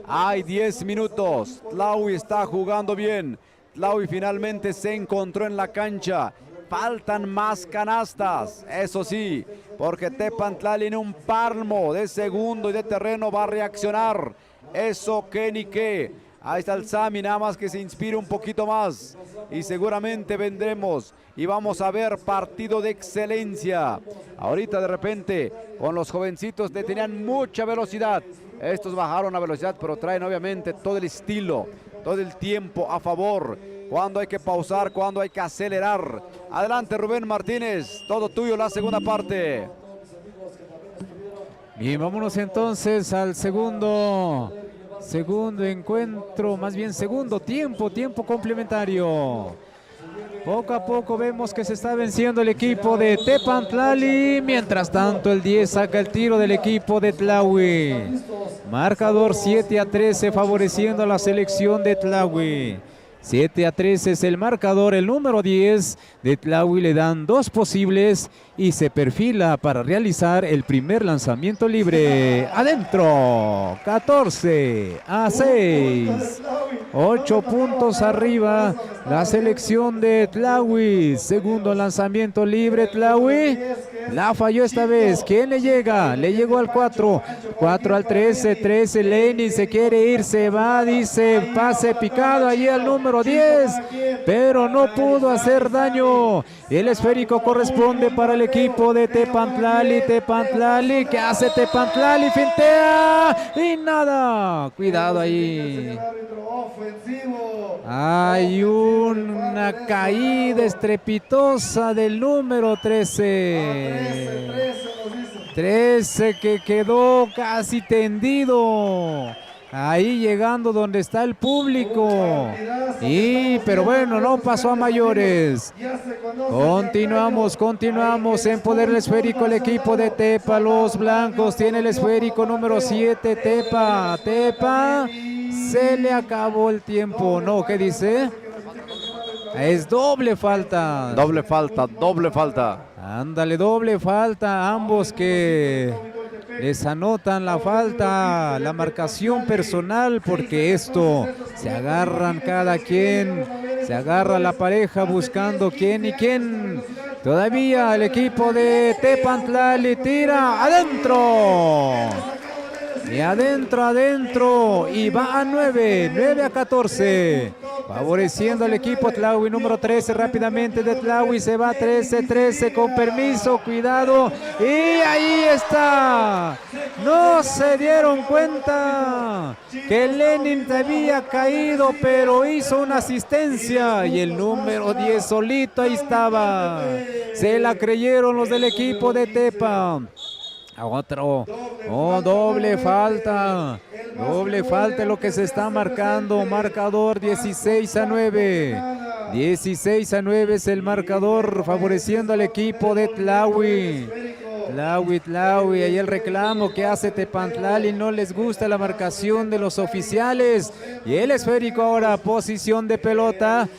Hay 10 minutos, Tlaui está jugando bien. Tlaui finalmente se encontró en la cancha. Faltan más canastas, eso sí, porque Tepantlali en un palmo de segundo y de terreno va a reaccionar. Eso que ni qué. Ahí está el Sami, nada más que se inspire un poquito más. Y seguramente vendremos y vamos a ver partido de excelencia. Ahorita de repente con los jovencitos tenían mucha velocidad. Estos bajaron la velocidad, pero traen obviamente todo el estilo, todo el tiempo a favor. Cuando hay que pausar, cuando hay que acelerar. Adelante Rubén Martínez, todo tuyo la segunda parte. Bien, vámonos entonces al segundo encuentro, más bien segundo tiempo complementario. Poco a poco vemos que se está venciendo el equipo de Tepantlali. Mientras tanto el 10 saca el tiro del equipo de Tlaui. Marcador 7-13 favoreciendo a la selección de Tlaui. 7-13 es el marcador, el número 10 de Tlaui le dan 2 posibles y se perfila para realizar el primer lanzamiento libre. Adentro, 14-6. 8 puntos arriba la selección de Tlaui. Segundo lanzamiento libre, Tlaui la falló esta vez. ¿Quién le llega? Le llegó al 4. 4 al 13. 13 Lenin se quiere ir, se va, dice pase picado allí al número 10, pero no pudo hacer daño. El esférico corresponde para el equipo de Tepantlali. Tepantlali, ¿qué hace Tepantlali? Fintea y nada. Cuidado ahí. Hay una caída estrepitosa del número 13. 13 que quedó casi tendido. Ahí llegando donde está el público. Pero bueno, no pasó a mayores. Continuamos en poder el esférico el equipo de Tepa. Los blancos tiene el esférico número 7. Tepa. Se le acabó el tiempo. No, ¿qué dice? Es doble falta. Doble falta. Ándale, doble falta. Ambos que les anotan la falta, la marcación personal, porque esto se agarran cada quien, se agarra la pareja buscando quién y quién. Todavía el equipo de Tepantlali tira adentro. Y adentro, y va a 9-14, favoreciendo al equipo Tlaui, número 13, rápidamente de Tlaui, se va 13-13, con permiso, cuidado, y ahí está, no se dieron cuenta que Lenin había caído, pero hizo una asistencia, y el número 10 solito ahí estaba, se la creyeron los del equipo de Tepa. Otro, doble falta lo que se está marcando, marcador 16-9, 16-9 es el marcador favoreciendo al equipo de Tlaui. Tlahui, ahí el reclamo que hace Tepantlali, no les gusta la marcación de los oficiales. Y el esférico ahora, posesión de pelota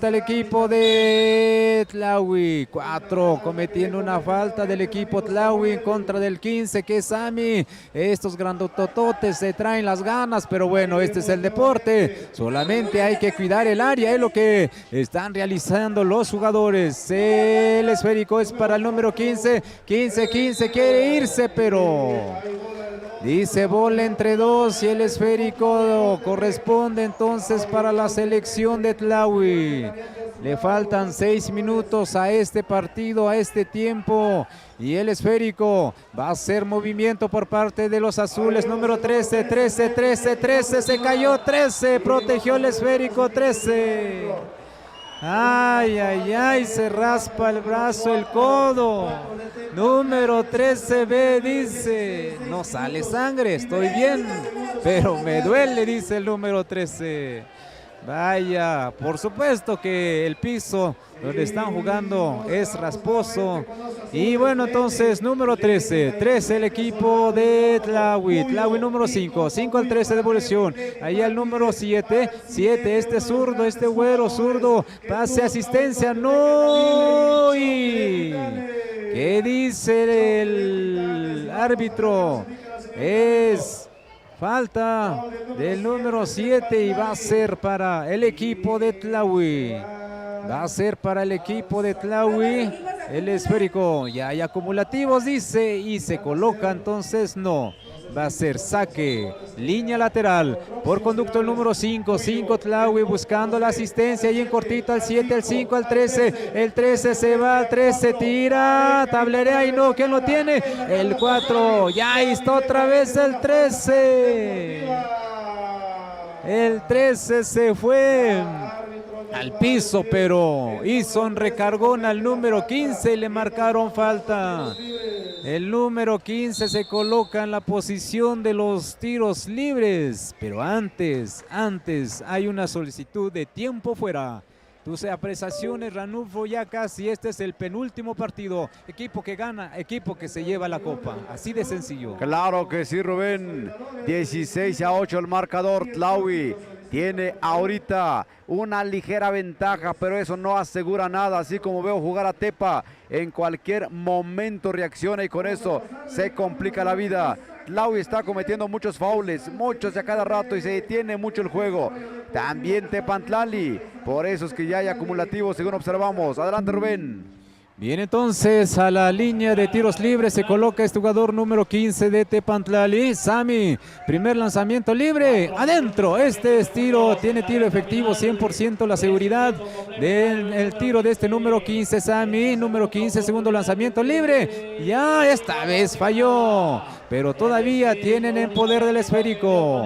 el equipo de Tlahui. 4, cometiendo una falta del equipo Tlahui en contra del 15, que es Sami. Estos grandotototes se traen las ganas, pero bueno, este es el deporte. Solamente hay que cuidar el área, es lo que están realizando los jugadores. El esférico es para el número 15, quiere irse, pero dice bola entre 2 y el esférico corresponde entonces para la selección de Tlahui. Le faltan 6 minutos a este partido, a este tiempo. Y el esférico va a hacer movimiento por parte de los azules. Número 13, se cayó 13, protegió el esférico 13. Ay, se raspa el brazo, el codo. Número 13B dice, no sale sangre, estoy bien, pero me duele, dice el número 13. Vaya, por supuesto que el piso donde están jugando es rasposo. Y bueno, entonces, número 13 el equipo de Tlahui número 5 al 13 de devolución. Ahí al número 7, este zurdo, este güero zurdo, pase, asistencia, no. Y ¿qué dice el árbitro? Es falta del número 7 y va a ser para el equipo de Tlahui. El esférico. Ya hay acumulativos, dice, y se coloca, entonces no. Va a ser saque, línea lateral, por conducto el número 5, Tlahui buscando la asistencia y en cortito al 7, al 5, al 13, el 13 se va, al 13 tira, tablerea y no, ¿quién lo tiene? El 4, ya está otra vez el 13. El 13 se fue al piso, pero hizo un recargón al número 15 y le marcaron falta. El número 15 se coloca en la posición de los tiros libres, pero antes hay una solicitud de tiempo fuera. Tus apreciaciones, Ranulfo, ya casi este es el penúltimo partido. Equipo que gana, equipo que se lleva la copa. Así de sencillo. Claro que sí, Rubén. 16-8 el marcador. Tlahui tiene ahorita una ligera ventaja, pero eso no asegura nada. Así como veo jugar a Tepa, en cualquier momento reacciona y con eso se complica la vida. Tlahui está cometiendo muchos faules, muchos a cada rato, y se detiene mucho el juego. También Tepantlali, por eso es que ya hay acumulativos según observamos. Adelante, Rubén. Bien, entonces a la línea de tiros libres se coloca este jugador número 15 de Tepantlali, Sami. Primer lanzamiento libre, adentro. Este es tiro, tiene tiro efectivo, 100% la seguridad del tiro de este número 15, Sami. Número 15, segundo lanzamiento libre. Ya esta vez falló, pero todavía tienen en poder del esférico.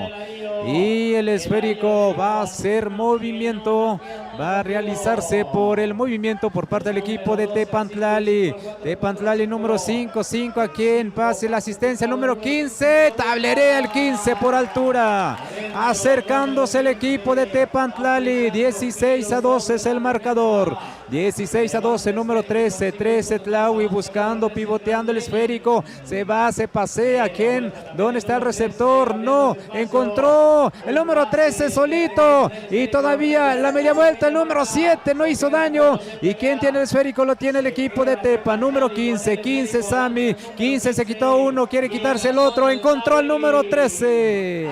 Y el esférico va a hacer movimiento, va a realizarse por el movimiento por parte del equipo de Tepantlali. Tepantlali número 5, a quien pase la asistencia, número 15, tablerea el 15 por altura. Acercándose el equipo de Tepantlali, 16-12 es el marcador. 16-12, número 13 Tlahui buscando, pivoteando el esférico, se va, se pasea, ¿quién? ¿Dónde está el receptor? No, encontró el número 13 solito y todavía la media vuelta, el número 7 no hizo daño. ¿Y quién tiene el esférico? Lo tiene el equipo de Tepa, número 15 Sami, 15 se quitó uno, quiere quitarse el otro, encontró el número 13.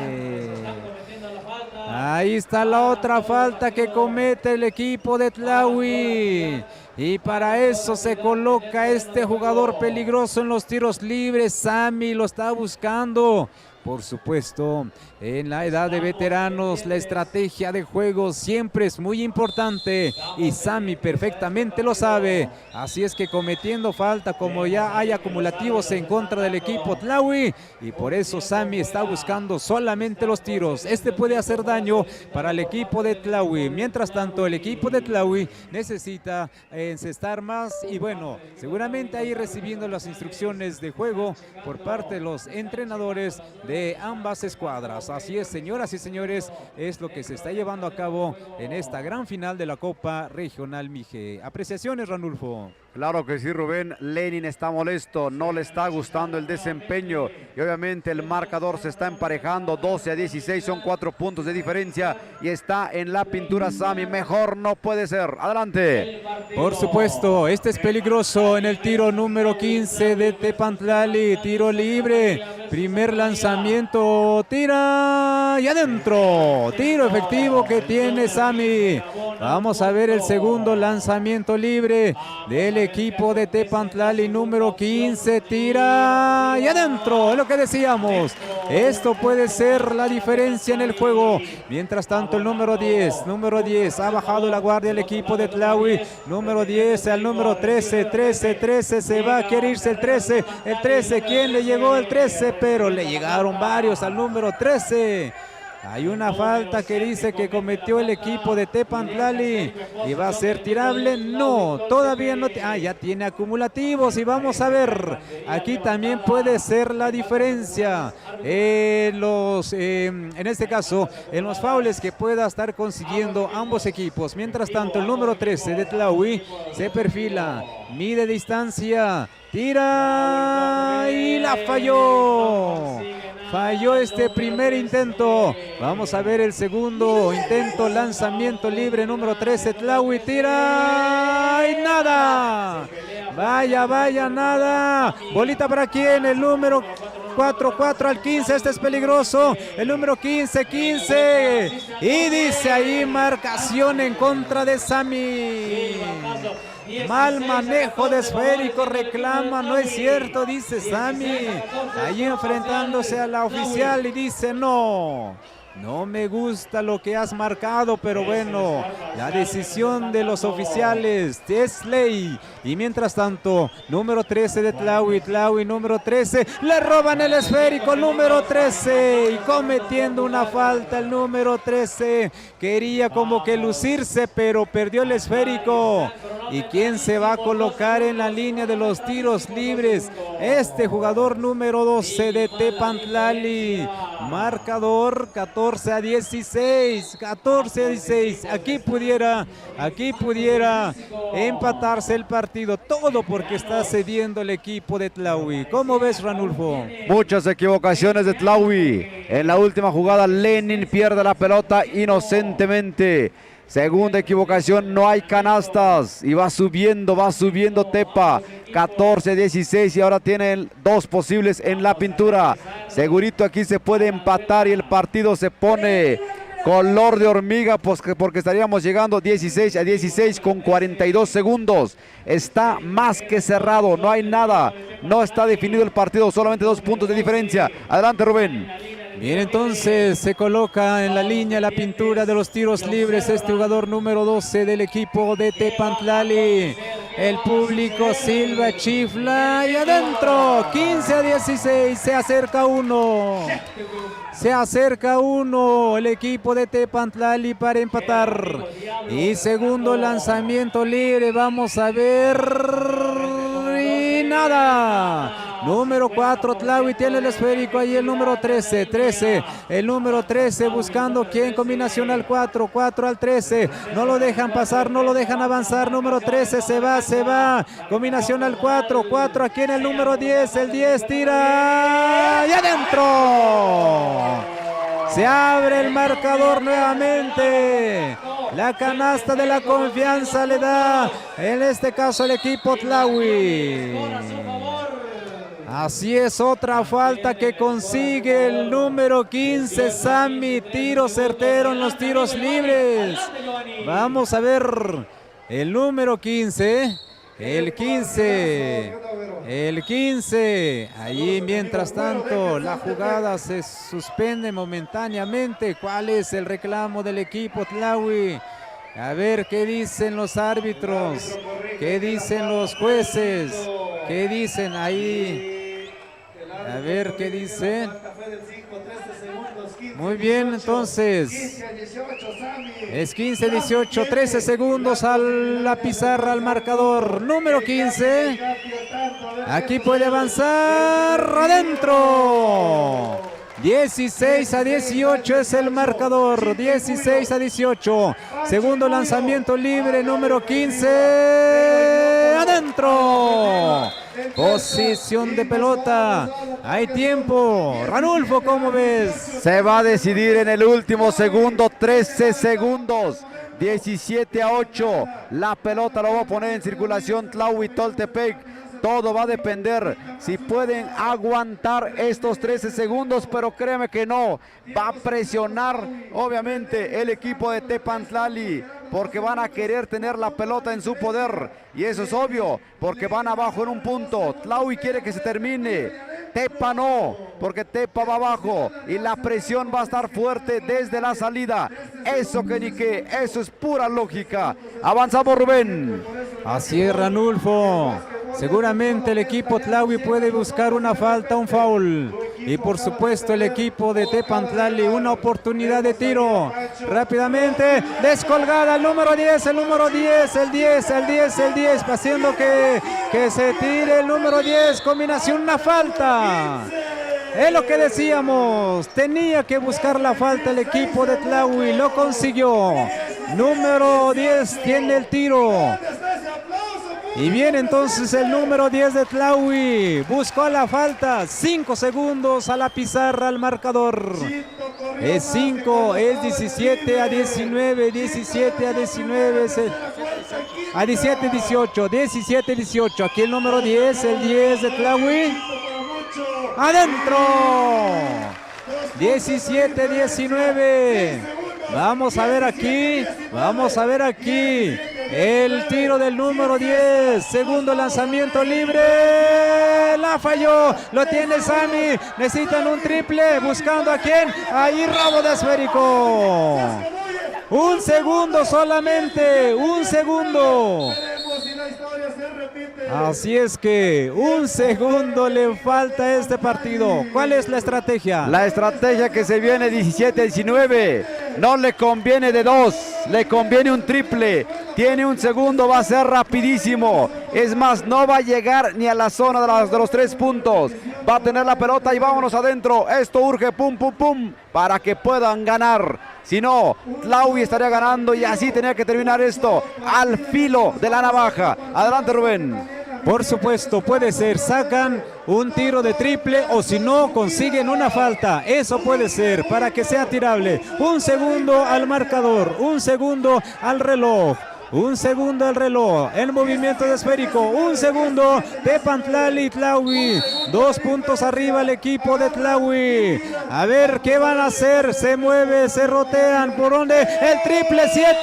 Ahí está la otra falta que comete el equipo de Tlahui. Y para eso se coloca este jugador peligroso en los tiros libres. Sami lo está buscando. Por supuesto, en la edad de veteranos, la estrategia de juego siempre es muy importante y Sami perfectamente lo sabe. Así es que cometiendo falta, como ya hay acumulativos en contra del equipo Tlahui, y por eso Sami está buscando solamente los tiros. Este puede hacer daño para el equipo de Tlahui. Mientras tanto, el equipo de Tlahui necesita encestar más y bueno, seguramente ahí recibiendo las instrucciones de juego por parte de los entrenadores de ambas escuadras. Así es, señoras y señores, es lo que se está llevando a cabo en esta gran final de la Copa Regional Mije. Apreciaciones, Ranulfo. Claro que sí, Rubén. Lenin está molesto, no le está gustando el desempeño y obviamente el marcador se está emparejando. 12-16, son 4 puntos de diferencia y está en la pintura Sami. Mejor no puede ser. Adelante. Por supuesto, este es peligroso en el tiro número 15 de Tepantlali. Tiro libre, primer lanzamiento, tira y adentro. Tiro efectivo que tiene Sami. Vamos a ver el segundo lanzamiento libre del equipo de Tepantlali, número 15, tira y adentro, es lo que decíamos. Esto puede ser la diferencia en el juego. Mientras tanto, el número 10 ha bajado la guardia el equipo de Tlaui. Número 10 al número 13, se va a querer irse el 13, ¿quién le llegó el 13? Pero le llegaron varios al número 13. Hay una falta que dice que cometió el equipo de Tepantlali y va a ser tirable. No, todavía no. Ya tiene acumulativos y vamos a ver. Aquí también puede ser la diferencia. En este caso, en los faules que pueda estar consiguiendo ambos equipos. Mientras tanto, el número 13 de Tlaui se perfila, mide distancia, tira y la falló. Falló este primer intento. Vamos a ver el segundo intento. Lanzamiento libre, número 13. Tlaui tira y nada. Vaya, nada. Bolita para quién. El número 4 al 15. Este es peligroso. El número 15. Y dice ahí marcación en contra de Sami. Mal manejo de esférico, reclama, no es cierto, dice Sami. Allí enfrentándose a la oficial y dice no me gusta lo que has marcado, pero bueno, la decisión de los oficiales es ley. Y mientras tanto, número 13 de Tlaui, número 13, le roban el esférico, número 13, y cometiendo una falta el número 13, quería como que lucirse, pero perdió el esférico. ¿Y quién se va a colocar en la línea de los tiros libres? Este jugador número 12 de Tepantlali. Marcador 14-16. Aquí pudiera empatarse el partido. Todo porque está cediendo el equipo de Tlaui. ¿Cómo ves, Ranulfo? Muchas equivocaciones de Tlaui. En la última jugada, Lenin pierde la pelota inocentemente. Segunda equivocación, no hay canastas y va subiendo Tepa, 14-16 y ahora tienen 2 posibles en la pintura. Segurito aquí se puede empatar y el partido se pone color de hormiga porque estaríamos llegando 16-16 con 42 segundos. Está más que cerrado, no hay nada, no está definido el partido, solamente 2 puntos de diferencia. Adelante, Rubén. Bien, entonces se coloca en la línea la pintura de los tiros libres este jugador número 12 del equipo de Tepantlali. El público silba, chifla y adentro, 15-16, se acerca uno el equipo de Tepantlali para empatar. Y segundo lanzamiento libre, vamos a ver, y nada. Número 4, Tlaui tiene el esférico, ahí el número 13, el número 13 buscando quién, combinación al 4 al 13, no lo dejan pasar, no lo dejan avanzar, número 13 se va, combinación al 4 aquí en el número 10, el 10 tira y adentro. Se abre el marcador nuevamente. La canasta de la confianza le da, en este caso, el equipo Tlaui. Así es, otra falta que consigue el número 15, Sami. Tiro certero en los tiros libres. Vamos a ver el número 15. El 15. Allí, mientras tanto, la jugada se suspende momentáneamente. ¿Cuál es el reclamo del equipo Tlaui? A ver qué dicen los árbitros, qué dicen los jueces, qué dicen ahí. A ver qué dice. Muy bien, entonces es 15-18, 13 segundos a la pizarra, al marcador. Número 15. Aquí puede avanzar adentro. 16-18 es el marcador. 16-18. Segundo lanzamiento libre, número 15. adentro. Posición de pelota. Hay tiempo. Ranulfo, ¿cómo ves? Se va a decidir en el último segundo, 13 segundos. 17-8. La pelota lo va a poner en circulación Tlahui Toltepec. Todo va a depender si pueden aguantar estos 13 segundos, pero créeme que no. Va a presionar, obviamente, el equipo de Tepantlali, porque van a querer tener la pelota en su poder. Y eso es obvio, porque van abajo en un punto. Tlahui quiere que se termine. Tepa no, porque Tepa va abajo y la presión va a estar fuerte desde la salida. Eso que ni qué, eso es pura lógica. Avanzamos, Rubén. Así es, Ranulfo. Seguramente el equipo Tlahui puede buscar una falta, un foul. Y por supuesto el equipo de Tepantlali una oportunidad de tiro. Rápidamente, descolgada el número 10, el número 10, el 10, el 10, el 10. Haciendo que se tire el número 10, combinación, una falta. Es lo que decíamos, tenía que buscar la falta el equipo de Tlahui, lo consiguió. Número 10 tiene el tiro. Y viene entonces el número 10 de Tlahui. Buscó la falta. 5 segundos a la pizarra, al marcador. Es 5, es 17-19, 17-19, a 17-18, 17-18. Aquí el número 10, el 10 de Tlahui. ¡Adentro! 17-19. Vamos a ver aquí, vamos a ver aquí. El tiro del número 10, segundo lanzamiento libre, la falló, lo tiene Sami, necesitan un triple, buscando a quién, ahí Rabo de esférico. Un segundo solamente, un segundo. Así es que un segundo le falta a este partido. ¿Cuál es la estrategia? La estrategia que se viene 17-19. No le conviene de dos, le conviene un triple. Tiene un segundo, va a ser rapidísimo. Es más, no va a llegar ni a la zona de los 3 puntos. Va a tener la pelota y vámonos adentro. Esto urge, pum, pum, pum, para que puedan ganar. Si no, Tlahui estaría ganando y así tenía que terminar esto al filo de la navaja. Adelante, Rubén. Por supuesto, puede ser, sacan un tiro de triple o si no, consiguen una falta. Eso puede ser para que sea tirable. Un segundo al marcador, un segundo al reloj. Un segundo al reloj, el movimiento de esférico, un segundo, Tepantlali, Tlahui, 2 puntos arriba el equipo de Tlahui. A ver qué van a hacer, se mueve, se rotean, ¿por dónde? El triple 7,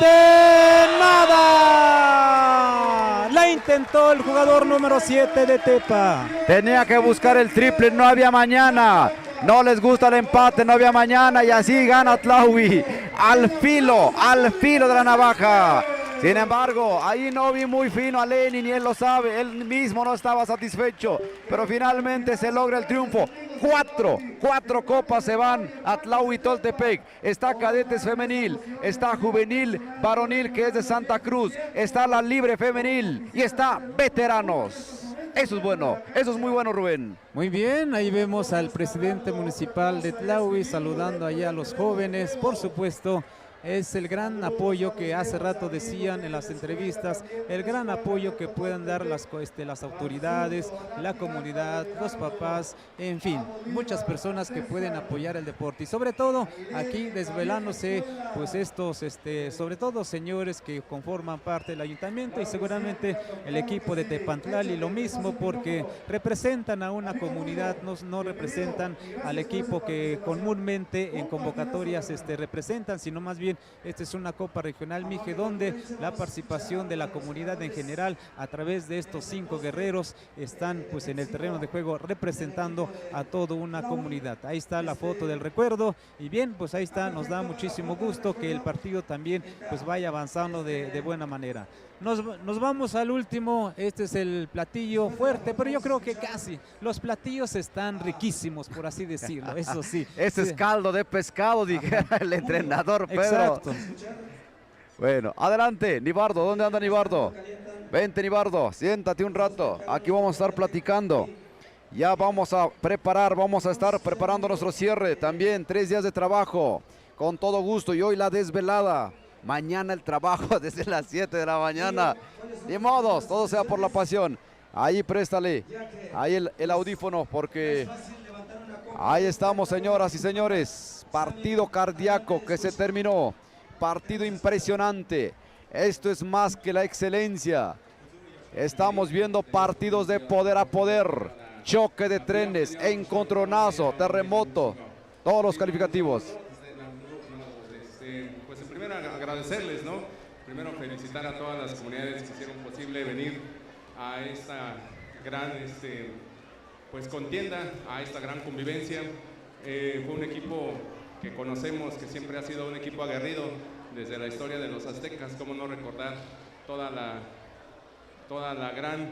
nada. La intentó el jugador número 7 de Tepa. Tenía que buscar el triple, no había mañana. No les gusta el empate, no había mañana y así gana Tlahui. Al filo de la navaja. Sin embargo, ahí no vi muy fino a Lenin y él lo sabe, él mismo no estaba satisfecho, pero finalmente se logra el triunfo. Cuatro copas se van a Tlahui Toltepec. Está cadetes femenil, está juvenil varonil que es de Santa Cruz, está la libre femenil y está veteranos. Eso es bueno, eso es muy bueno, Rubén. Muy bien, ahí vemos al presidente municipal de Tlahui saludando allá a los jóvenes, por supuesto. Es el gran apoyo que hace rato decían en las entrevistas, el gran apoyo que puedan dar las autoridades, la comunidad, los papás, en fin, muchas personas que pueden apoyar el deporte. Y sobre todo aquí desvelándose, pues estos, sobre todo señores que conforman parte del ayuntamiento y seguramente el equipo de Tepantlali lo mismo porque representan a una comunidad, no representan al equipo que comúnmente en convocatorias representan, sino más bien esta es una Copa Regional Mije donde la participación de la comunidad en general a través de estos 5 guerreros están pues en el terreno de juego representando a toda una comunidad. Ahí está la foto del recuerdo y bien, pues ahí está, nos da muchísimo gusto que el partido también pues vaya avanzando de buena manera. Nos vamos al último, este es el platillo fuerte, pero yo creo que casi, los platillos están riquísimos, por así decirlo, eso sí. Este es caldo de pescado, dijera el entrenador Pedro. Exacto. Bueno, adelante, Nibardo, ¿dónde anda Nibardo? Vente, Nibardo, siéntate un rato, aquí vamos a estar platicando. Ya vamos a estar preparando nuestro cierre, también 3 días de trabajo, con todo gusto, y hoy la desvelada. Mañana el trabajo desde las 7 de la mañana. Ni modos, todo sea por la pasión. Ahí préstale, ahí el audífono, porque ahí estamos, señoras y señores. Partido cardíaco que se terminó. Partido impresionante. Esto es más que la excelencia. Estamos viendo partidos de poder a poder. Choque de trenes, encontronazo, terremoto. Todos los calificativos. Pues en primero agradecerles, ¿no? Primero felicitar a todas las comunidades que hicieron posible venir a esta gran pues contienda, a esta gran convivencia. Fue un equipo que conocemos, que siempre ha sido un equipo aguerrido desde la historia de los aztecas. Cómo no recordar toda la gran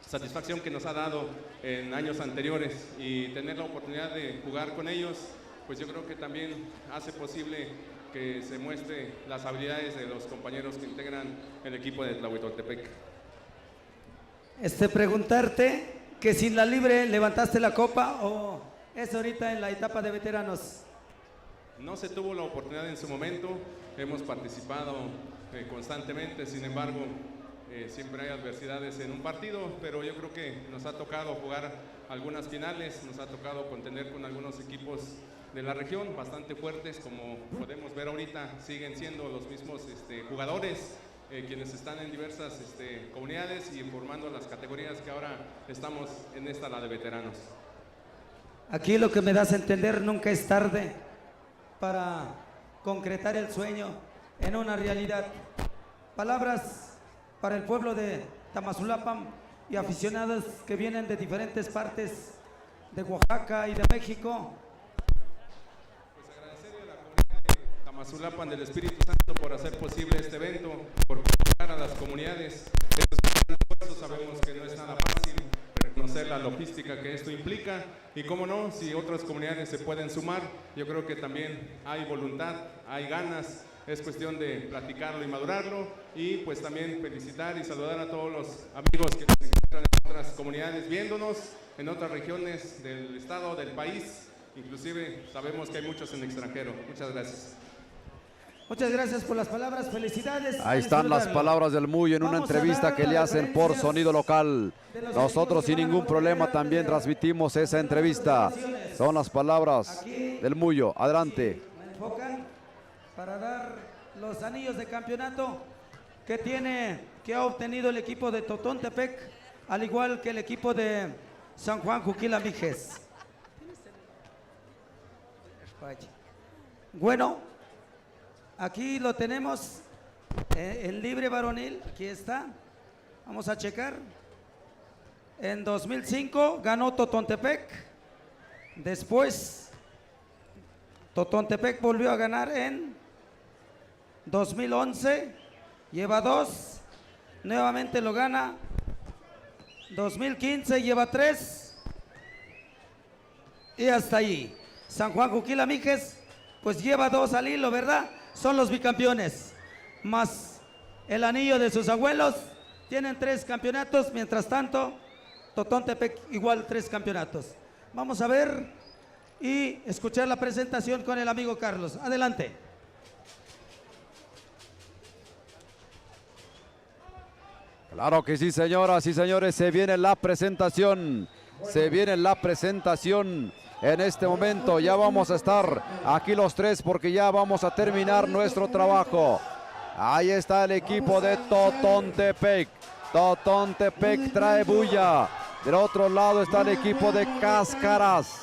satisfacción que nos ha dado en años anteriores, y tener la oportunidad de jugar con ellos, pues yo creo que también hace posible que se muestre las habilidades de los compañeros que integran el equipo de Tlahuitoltepec. Preguntarte que sin la libre levantaste la copa, o es ahorita en la etapa de veteranos. No se tuvo la oportunidad en su momento, hemos participado constantemente, sin embargo, siempre hay adversidades en un partido, pero yo creo que nos ha tocado jugar algunas finales, nos ha tocado contender con algunos equipos de la región bastante fuertes, como podemos ver ahorita, siguen siendo los mismos jugadores quienes están en diversas comunidades y formando las categorías que ahora estamos en esta, la de veteranos. Aquí lo que me das a entender, nunca es tarde para concretar el sueño en una realidad. Palabras para el pueblo de Tamazulapan y aficionados que vienen de diferentes partes de Oaxaca y de México. Pues agradecerle a la comunidad de Tamazulapan del Espíritu Santo por hacer posible este evento, por apoyar a las comunidades. Esto es un gran esfuerzo, sabemos que no es nada fácil reconocer la logística que esto implica, y cómo no, si otras comunidades se pueden sumar, yo creo que también hay voluntad, hay ganas. Es cuestión de platicarlo y madurarlo, y pues también felicitar y saludar a todos los amigos que se encuentran en otras comunidades viéndonos, en otras regiones del estado, del país, inclusive sabemos que hay muchos en el extranjero. Muchas gracias. Muchas gracias por las palabras, felicidades. Ahí están las palabras del Muyo en una entrevista que le hacen por Sonido Local. Nosotros sin ningún problema también transmitimos esa entrevista. Son las palabras del Muyo. Adelante. Para dar los anillos de campeonato que ha obtenido el equipo de Totontepec, al igual que el equipo de San Juan Juquila Mijes. Bueno, aquí lo tenemos, el libre varonil, aquí está, vamos a checar. En 2005 ganó Totontepec, después Totontepec volvió a ganar en 2011, lleva 2, nuevamente lo gana, 2015 lleva 3, y hasta ahí. San Juan Juquila Mijes pues lleva 2 al hilo, ¿verdad? Son los bicampeones, más el anillo de sus abuelos, tienen 3 campeonatos, mientras tanto Totontepec igual 3 campeonatos. Vamos a ver y escuchar la presentación con el amigo Carlos. Adelante. Claro que sí, señoras y señores, se viene la presentación. Se viene la presentación en este momento. Ya vamos a estar aquí los 3 porque ya vamos a terminar nuestro trabajo. Ahí está el equipo de Totontepec. Totontepec trae bulla. Del otro lado está el equipo de Cáscaras.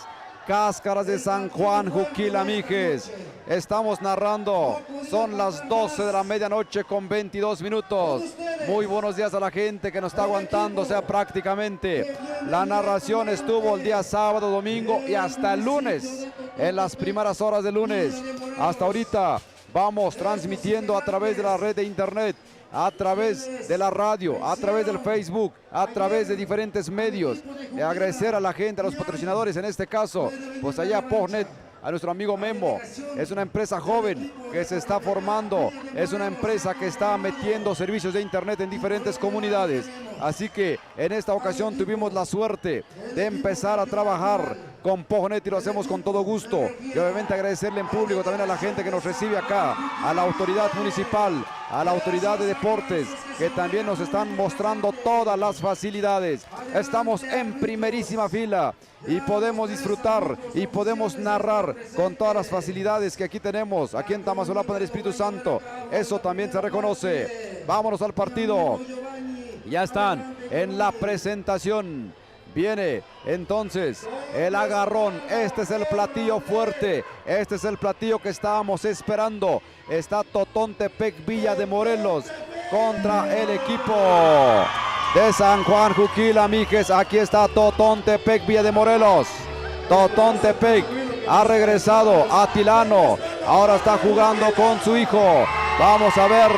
Cáscaras de San Juan Juquila Mijes. Estamos narrando, son las 12 de la medianoche con 22 minutos. Muy buenos días a la gente que nos está aguantando, o sea, prácticamente. La narración estuvo el día sábado, domingo y hasta el lunes, en las primeras horas del lunes. Hasta ahorita vamos transmitiendo a través de la red de internet, a través de la radio, a través del Facebook, a través de diferentes medios. Agradecer a la gente, a los patrocinadores, en este caso, pues allá Pornet, a nuestro amigo Memo. Es una empresa joven que se está formando, es una empresa que está metiendo servicios de internet en diferentes comunidades. Así que en esta ocasión tuvimos la suerte de empezar a trabajar con Pognet y lo hacemos con todo gusto. Y obviamente agradecerle en público también a la gente que nos recibe acá, a la autoridad municipal, a la autoridad de deportes, que también nos están mostrando todas las facilidades. Estamos en primerísima fila y podemos disfrutar y podemos narrar con todas las facilidades que aquí tenemos, aquí en Tamazulapa del Espíritu Santo. Eso también se reconoce. Vámonos al partido. Ya están en la presentación. Viene entonces el agarrón. Este es el platillo fuerte. Este es el platillo que estábamos esperando. Está Totontepec Villa de Morelos contra el equipo de San Juan Juquila, Mijes. Aquí está Totontepec Villa de Morelos. Totontepec ha regresado a Tilano. Ahora está jugando con su hijo. Vamos a ver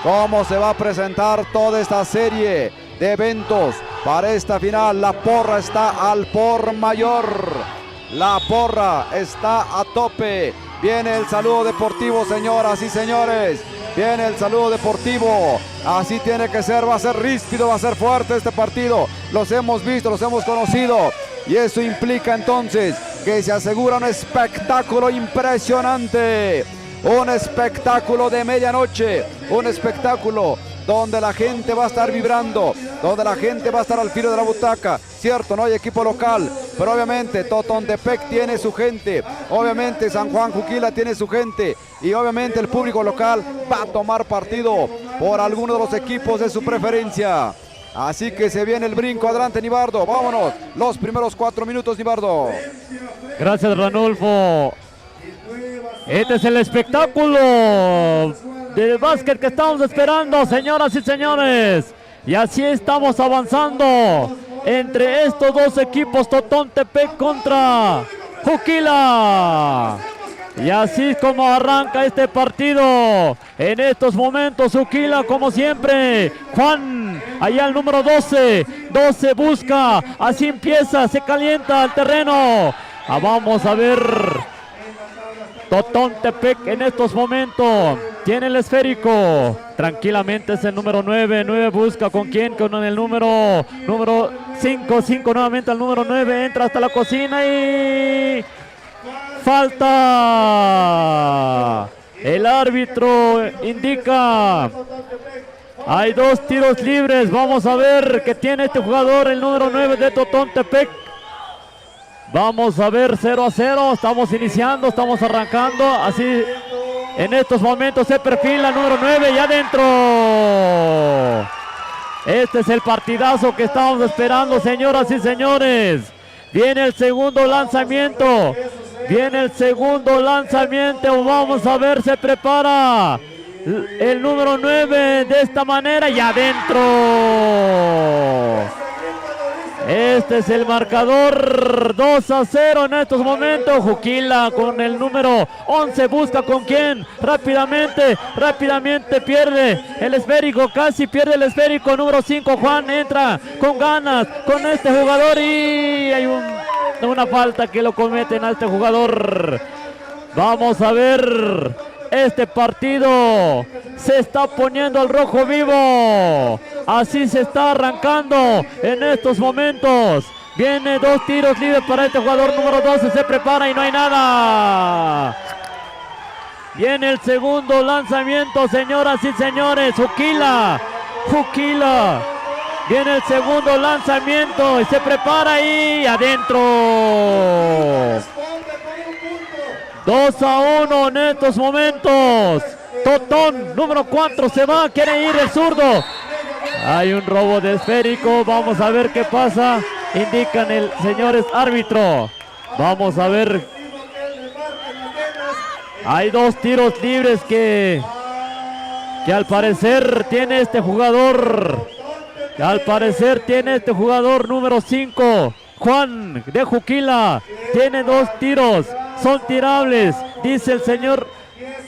cómo se va a presentar toda esta serie de eventos para esta final. La porra está al por mayor. La porra está a tope. Viene el saludo deportivo, señoras y señores. Viene el saludo deportivo. Así tiene que ser. Va a ser ríspido, va a ser fuerte este partido. Los hemos visto, los hemos conocido. Y eso implica entonces que se asegura un espectáculo impresionante. Un espectáculo de medianoche. Un espectáculo donde la gente va a estar vibrando, donde la gente va a estar al filo de la butaca. Cierto, no hay equipo local, pero obviamente Totontepec tiene su gente, obviamente San Juan Juquila tiene su gente, y obviamente el público local va a tomar partido por alguno de los equipos de su preferencia. Así que se viene el brinco. Adelante, Nibardo, vámonos, los primeros 4 minutos, Nibardo. Gracias, Ranulfo. Este es el espectáculo del básquet que estamos esperando, señoras y señores. Y así estamos avanzando entre estos dos equipos, Totontepec contra Juquila. Y así como arranca este partido. En estos momentos Juquila, como siempre. Juan, allá el número 12. 12 busca, así empieza, se calienta el terreno. Vamos a ver. Totontepec en estos momentos tiene el esférico. Tranquilamente es el número 9. 9 busca con quién, con el número 5. 5 nuevamente al número 9. Entra hasta la cocina y falta. El árbitro indica. Hay 2 tiros libres. Vamos a ver qué tiene este jugador, el número 9 de Totontepec. Vamos a ver, 0-0, estamos iniciando, estamos arrancando, así en estos momentos se perfila el número 9 y adentro. Este es el partidazo que estamos esperando, señoras y señores. Viene el segundo lanzamiento, vamos a ver, se prepara el número 9 de esta manera y adentro. Este es el marcador, 2-0 en estos momentos. Juquila con el número 11 busca con quién, rápidamente pierde el esférico, casi pierde el esférico. Número 5 Juan entra con ganas con este jugador y hay una falta que lo cometen a este jugador. Vamos a ver. Este partido se está poniendo al rojo vivo. Así se está arrancando en estos momentos. Viene 2 tiros libres para este jugador número 12. Se prepara y no hay nada. Viene el segundo lanzamiento, señoras y señores. Juquila. Viene el segundo lanzamiento y se prepara y adentro. 2-1 en estos momentos. Totón, número 4, se va, quiere ir el zurdo. Hay un robo de esférico, vamos a ver qué pasa. Indican el señores árbitro. Vamos a ver. Hay 2 tiros libres que al parecer tiene este jugador. Número 5. Juan de Juquila tiene 2 tiros, son tirables, dice el señor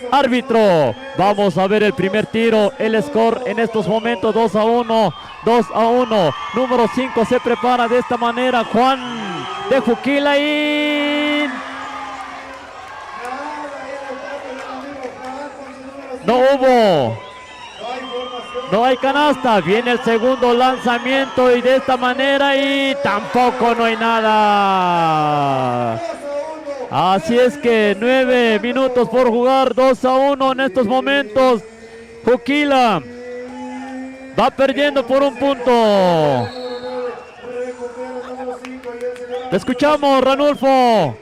árbitro. Vamos a ver el primer tiro, el score en estos momentos 2-1. Número 5 se prepara de esta manera, Juan de Juquila y No hubo. No hay canasta. Viene el segundo lanzamiento y de esta manera y tampoco no hay nada. Así es que 9 minutos por jugar, 2-1 en estos momentos. Juquila va perdiendo por un punto. Te escuchamos, Ranulfo.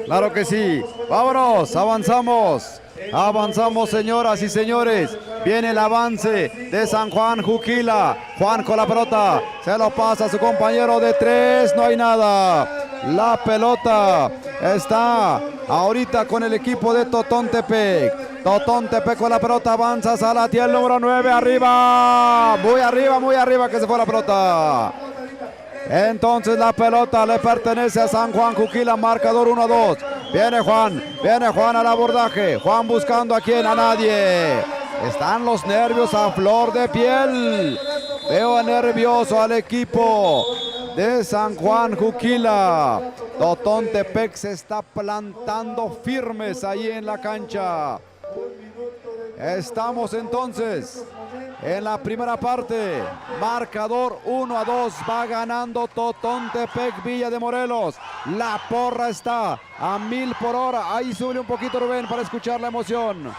Claro que sí. Vámonos, avanzamos. Avanzamos, señoras y señores. Viene el avance de San Juan Juquila. Juan con la pelota. Se lo pasa a su compañero de 3. No hay nada. La pelota está ahorita con el equipo de Totontepec. Totontepec con la pelota. Avanza Salatiel, número 9. Arriba. Muy arriba que se fue la pelota. Entonces la pelota le pertenece a San Juan Juquila, marcador 1-2. Viene Juan al abordaje. Juan buscando a quién, a nadie. Están los nervios a flor de piel. Veo nervioso al equipo de San Juan Juquila. Totontepec se está plantando firmes ahí en la cancha. Estamos entonces en la primera parte. Marcador 1-2. Va ganando Totontepec Villa de Morelos. La porra está a 1000 por hora. Ahí sube un poquito, Rubén, para escuchar la emoción.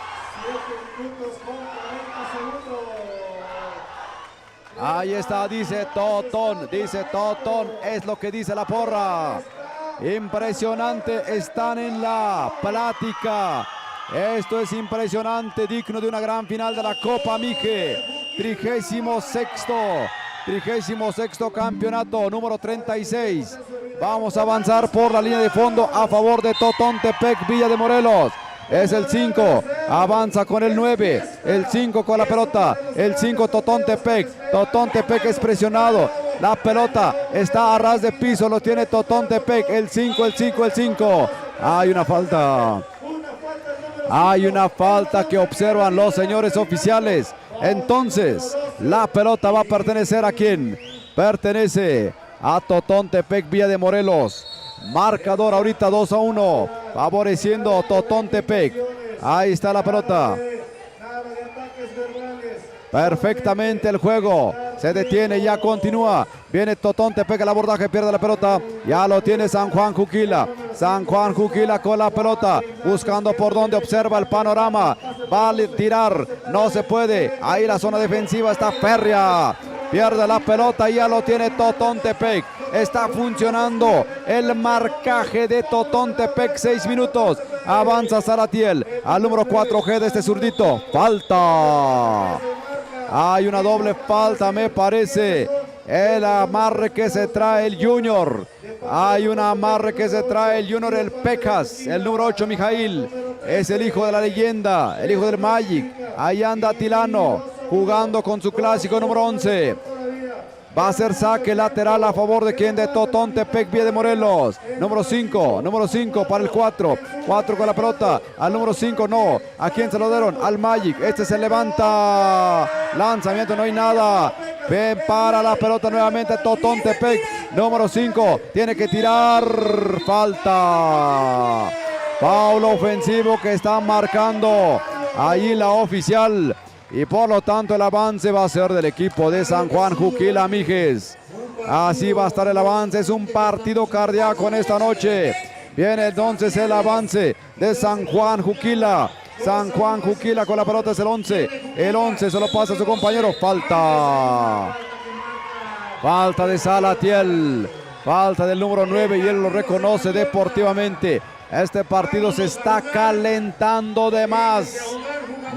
Ahí está, dice Totón. Es lo que dice la porra. Impresionante, están en la plática. Esto es impresionante, digno de una gran final de la Copa Mije. 36º campeonato, número 36. Vamos a avanzar por la línea de fondo a favor de Totontepec Villa de Morelos. Es el 5, avanza con el 9, el 5 con la pelota, el 5 Totontepec. Totontepec es presionado, la pelota está a ras de piso, lo tiene Totontepec, el 5. Hay una falta. Hay una falta que observan los señores oficiales. Entonces, la pelota va a pertenecer a quién? Pertenece a Totontepec Villa de Morelos. Marcador ahorita 2-1, favoreciendo Totontepec. Ahí está la pelota. Perfectamente el juego. Se detiene, ya continúa. Viene Totontepec al abordaje, pierde la pelota. Ya lo tiene San Juan Juquila. San Juan Juquila con la pelota. Buscando por donde observa el panorama. Va a tirar. No se puede. Ahí la zona defensiva está férrea. Pierde la pelota y ya lo tiene Totontepec. Está funcionando el marcaje de Totontepec. 6 minutos. Avanza Salatiel al número 4G de este zurdito. Falta. Hay una doble falta, me parece. El amarre que se trae el Junior. Hay un amarre que se trae el Junior, el Pecas. El número 8, Mijail. Es el hijo de la leyenda, el hijo del Magic. Ahí anda Tilano, jugando con su clásico número 11. Va a ser saque lateral a favor de quien, de Totontepec Villa de Morelos. Número 5 para el 4. 4 con la pelota. Al número 5 no. ¿A quién se lo dieron? Al Magic. Este se levanta. Lanzamiento, no hay nada. Ven para la pelota nuevamente Totontepec. Número 5. Tiene que tirar. Falta. Foul ofensivo que está marcando ahí la oficial. Y por lo tanto el avance va a ser del equipo de San Juan Juquila Mijes. Así va a estar el avance. Es un partido cardíaco en esta noche. Viene entonces el avance de San Juan Juquila. San Juan Juquila con la pelota, es el 11. El 11 se lo pasa a su compañero. Falta. Falta de Salatiel. Falta del número 9 y él lo reconoce deportivamente. Este partido se está calentando de más.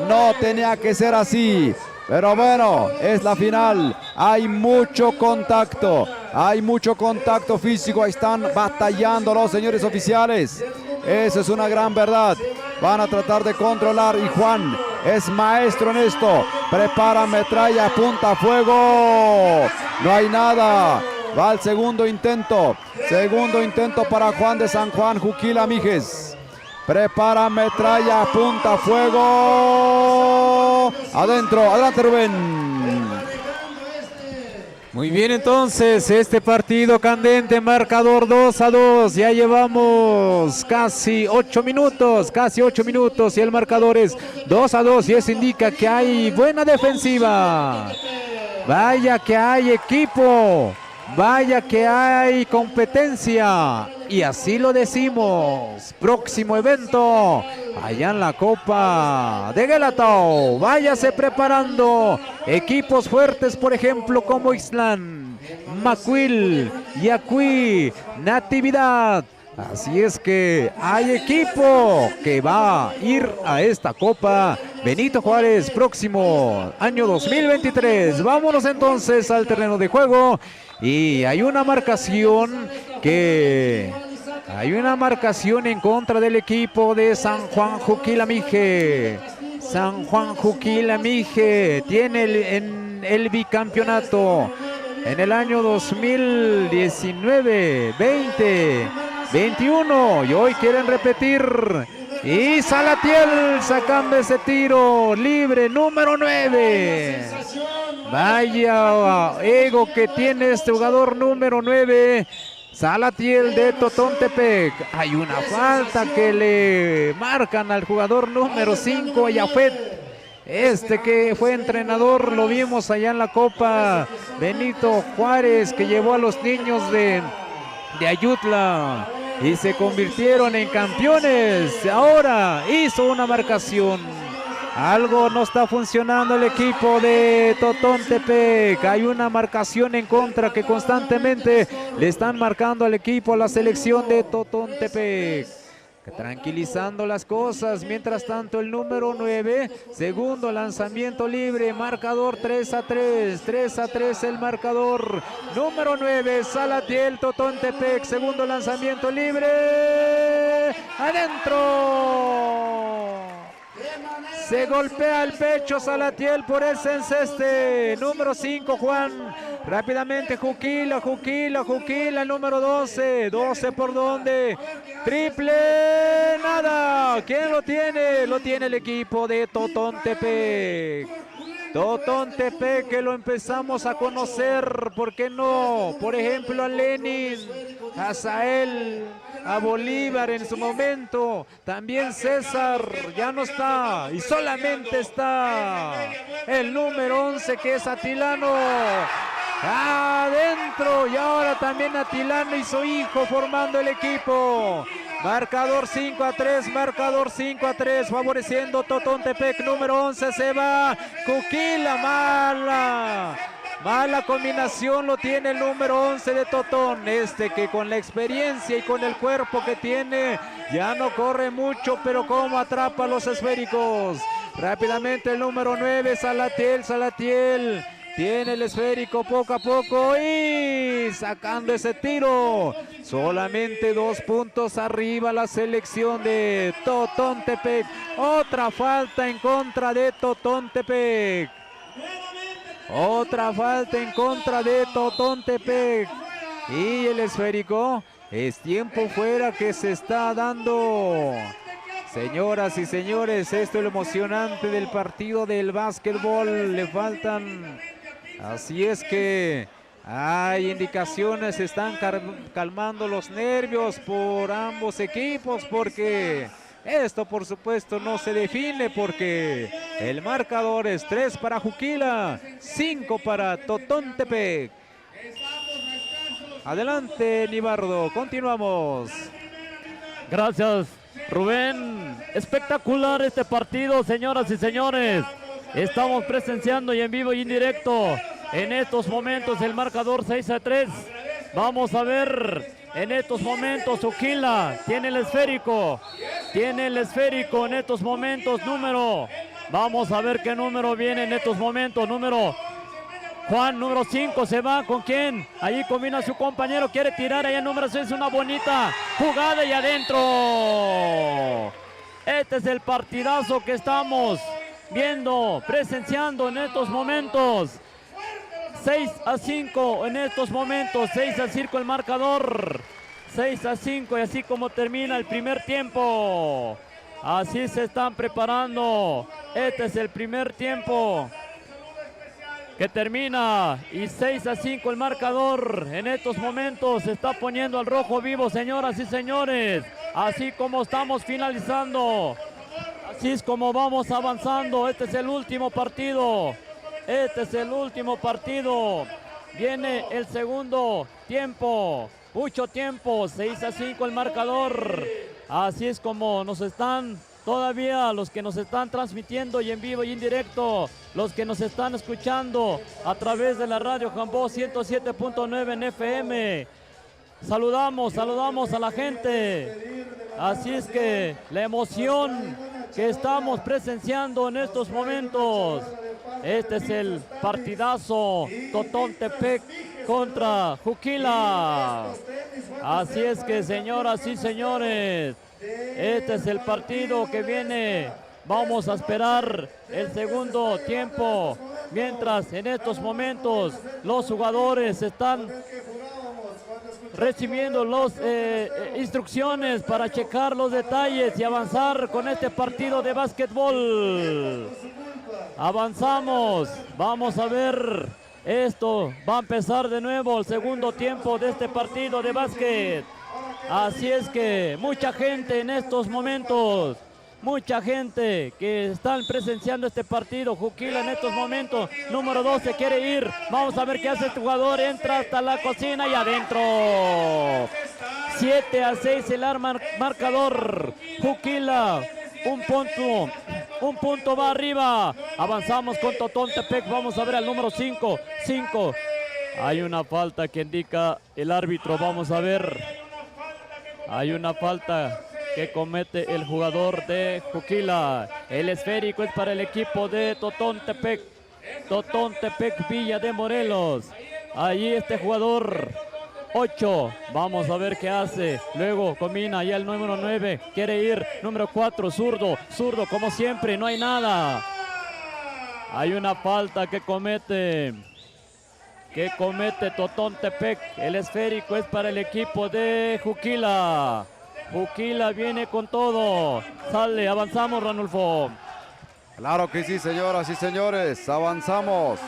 No tenía que ser así, pero bueno, es la final. Hay mucho contacto físico. Ahí están batallando los señores oficiales. Eso es una gran verdad. Van a tratar de controlar y Juan es maestro en esto. Prepara metralla, apunta a fuego. No hay nada. Va al segundo intento. Segundo intento para Juan de San Juan Juquila Mijes. Prepara metralla, apunta a fuego. Adentro, adelante Rubén. Muy bien, entonces, este partido candente, marcador 2-2, ya llevamos casi 8 minutos y el marcador es 2-2 y eso indica que hay buena defensiva. Vaya que hay equipo, vaya que hay competencia y así lo decimos. Próximo evento allá en la Copa de Guelatao. Váyase preparando equipos fuertes, por ejemplo, como Ixtlán, Macuil, Yacuí, Natividad. Así es que hay equipo que va a ir a esta Copa Benito Juárez próximo año 2023. Vámonos entonces al terreno de juego y hay una marcación en contra del equipo de San Juan Juquila-Mije. San Juan Juquila-Mije tiene el bicampeonato en el año 2019, 20, 21 y hoy quieren repetir. Y Salatiel sacando ese tiro libre, número 9. Vaya ego que tiene este jugador número 9. Salatiel de Totontepec. Hay una falta que le marcan al jugador número 5, Yafet. Este que fue entrenador, lo vimos allá en la Copa Benito Juárez, que llevó a los niños de Ayutla y se convirtieron en campeones. Ahora hizo una marcación. Algo no está funcionando el equipo de Totontepec. Hay una marcación en contra que constantemente le están marcando al equipo, a la selección de Totontepec. Tranquilizando las cosas, mientras tanto el número 9, segundo lanzamiento libre, marcador 3-3, 3-3 el marcador, número 9, Salatiel, Totontepec, segundo lanzamiento libre, adentro. Se golpea el pecho Salatiel por ese enceste. Número 5, Juan. Rápidamente Juquila, número 12. 12 por donde. Triple, nada. ¿Quién lo tiene? Lo tiene el equipo de Totontepec. Totontepec, que lo empezamos a conocer, ¿por qué no? Por ejemplo, a Lenin, a Sael, a Bolívar en su momento, también César, ya no está, y solamente está el número 11, que es Atilano. Adentro, y ahora también Atilano y su hijo formando el equipo. Marcador 5-3, favoreciendo Totontepec, número 11, se va Juquila, mala combinación lo tiene el número 11 de Totón, que con la experiencia y con el cuerpo que tiene, ya no corre mucho, pero como atrapa a los esféricos. Rápidamente el número 9, Salatiel. Tiene el esférico poco a poco y sacando ese tiro. Solamente 2 puntos arriba la selección de Totontepec. Otra falta en contra de Totontepec. Y el esférico es tiempo fuera que se está dando. Señoras y señores, esto es lo emocionante del partido del básquetbol. Le faltan... Así es que hay indicaciones, se están calmando los nervios por ambos equipos, porque esto por supuesto no se define, porque el marcador es 3 para Juquila, 5 para Totontepec. Adelante, Nibardo, continuamos. Gracias, Rubén. Espectacular este partido, señoras y señores. Estamos presenciando y en vivo y en directo en estos momentos el marcador 6-3. Vamos a ver en estos momentos Juquila tiene el esférico en estos momentos, número. Vamos a ver qué número viene en estos momentos, Juan, número 5, se va, ¿con quién? Ahí combina a su compañero, quiere tirar, ahí el número 6, una bonita jugada y adentro. Este es el partidazo que estamos viendo, presenciando en estos momentos. 6-5 en estos momentos, 6-5 el marcador. 6-5 y así como termina el primer tiempo. Así se están preparando. Este es el primer tiempo. que termina y 6-5 el marcador. En estos momentos se está poniendo al rojo vivo, señoras y señores. Así como estamos finalizando, así es como vamos avanzando. Este es el último partido. Este es el último partido. Viene el segundo tiempo. Mucho tiempo. 6-5 el marcador. Así es como nos están todavía los que nos están transmitiendo y en vivo y en directo, los que nos están escuchando a través de la radio Jambó 107.9 en FM. Saludamos a la gente. Así es que la emoción que estamos presenciando en estos momentos. Este es el partidazo Totontepec contra Juquila. Así es que, señoras y señores, este es el partido que viene. Vamos a esperar el segundo tiempo. Mientras en estos momentos los jugadores están recibiendo las instrucciones para checar los detalles y avanzar con este partido de básquetbol. Avanzamos, vamos a ver, esto va a empezar de nuevo el segundo tiempo de este partido de básquet. Así es que mucha gente en estos momentos, mucha gente que están presenciando este partido. Juquila en estos momentos, número 12 quiere ir. Vamos a ver qué hace este jugador. Entra hasta la cocina y adentro. 7-6 el marcador. Juquila, un punto va arriba. Avanzamos con Totontepec. Vamos a ver al número 5. Hay una falta que indica el árbitro. Vamos a ver. Hay una falta que comete el jugador de Juquila. El esférico es para el equipo de Totontepec. Totontepec Villa de Morelos. Allí este jugador 8. Vamos a ver qué hace. Luego combina ya el número 9. Quiere ir. Número 4. Zurdo como siempre. No hay nada. Hay una falta que comete Totontepec. El esférico es para el equipo de Juquila. Juquila viene con todo. Sale, avanzamos, Ranulfo. Claro que sí, señoras y señores, avanzamos.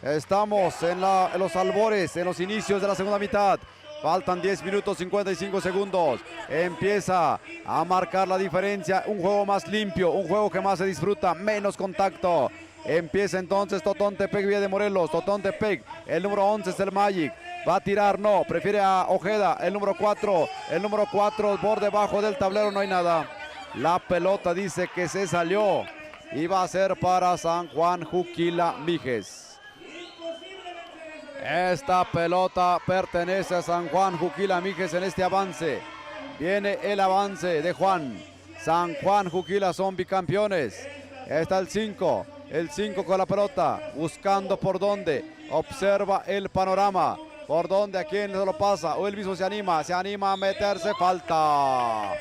Estamos en los albores, en los inicios de la segunda mitad. Faltan 10 minutos 55 segundos. Empieza a marcar la diferencia. Un juego más limpio, un juego que más se disfruta, menos contacto. Empieza entonces Totontepec Villa de Morelos. Totontepec, el número 11 es el Magic. Va a tirar, no, prefiere a Ojeda, el número 4. El número 4 por debajo del tablero, no hay nada. La pelota dice que se salió y va a ser para San Juan Juquila Mijes. Esta pelota pertenece a San Juan Juquila Mijes en este avance. Viene el avance de Juan. San Juan Juquila son bicampeones. Está el 5. El 5 con la pelota, buscando por dónde. Observa el panorama. Por dónde, a quién se lo pasa. O él mismo se anima a meterse. Falta.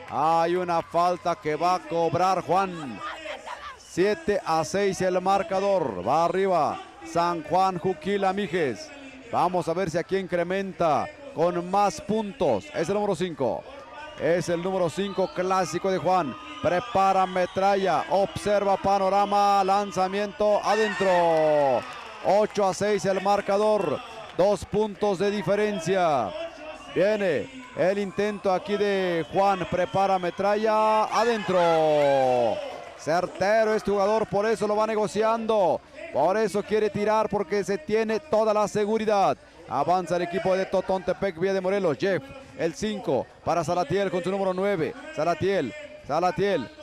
Hay una falta que va a cobrar Juan. 7-6 el marcador. Va arriba San Juan Juquila Mijes. Vamos a ver si aquí incrementa con más puntos. Es el número 5. Es el número 5 clásico de Juan. Prepara metralla. Observa panorama. Lanzamiento adentro. 8-6 el marcador. 2 puntos de diferencia. Viene el intento aquí de Juan. Prepara metralla adentro. Certero este jugador, por eso lo va negociando. Por eso quiere tirar, porque se tiene toda la seguridad. Avanza el equipo de Totontepec Villa de Morelos. Jeff, el 5 para Salatiel con su número 9. Salatiel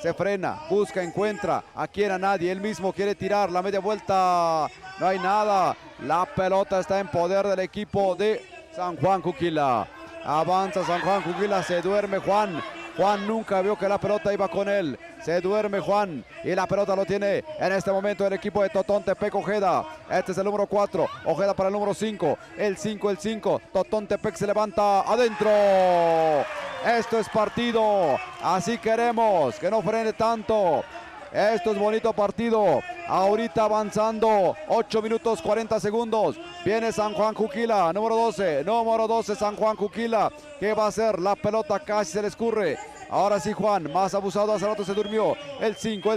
se frena, busca, encuentra. Aquí era nadie, él mismo quiere tirar. La media vuelta, no hay nada. La pelota está en poder del equipo de San Juan Juquila. Avanza San Juan Juquila, se duerme Juan. Juan nunca vio que la pelota iba con él. Se duerme Juan y la pelota lo tiene en este momento el equipo de Totontepec. Ojeda, este es el número 4. Ojeda para el número 5. El 5. Totontepec se levanta adentro. Esto es partido. Así queremos que no frene tanto. Esto es bonito partido. Ahorita avanzando 8 minutos 40 segundos. Viene San Juan Juquila, número 12 San Juan Juquila. ¿Qué va a hacer? La pelota casi se le escurre. Ahora sí, Juan, más abusado, hace rato se durmió. El 5,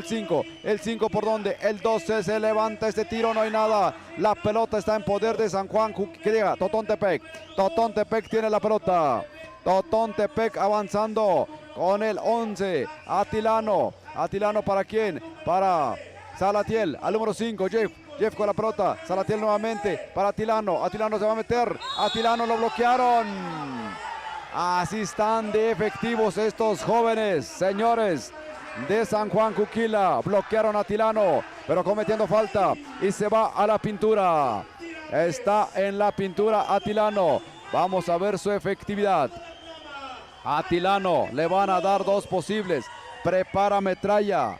el 5 por donde, el 12 se levanta este tiro, no hay nada. La pelota está en poder de San Juan, que diga, Totontepec. Totontepec tiene la pelota. Totontepec avanzando con el 11. Atilano. ¿Atilano para quién? Para Salatiel, al número 5, Jeff con la pelota. Salatiel nuevamente para Atilano. Atilano se va a meter. Atilano lo bloquearon. Así están de efectivos estos jóvenes, señores de San Juan Juquila. Bloquearon a Atilano, pero cometiendo falta y se va a la pintura. Está en la pintura Atilano. Vamos a ver su efectividad. Atilano, le van a dar 2 posibles. Prepara metralla.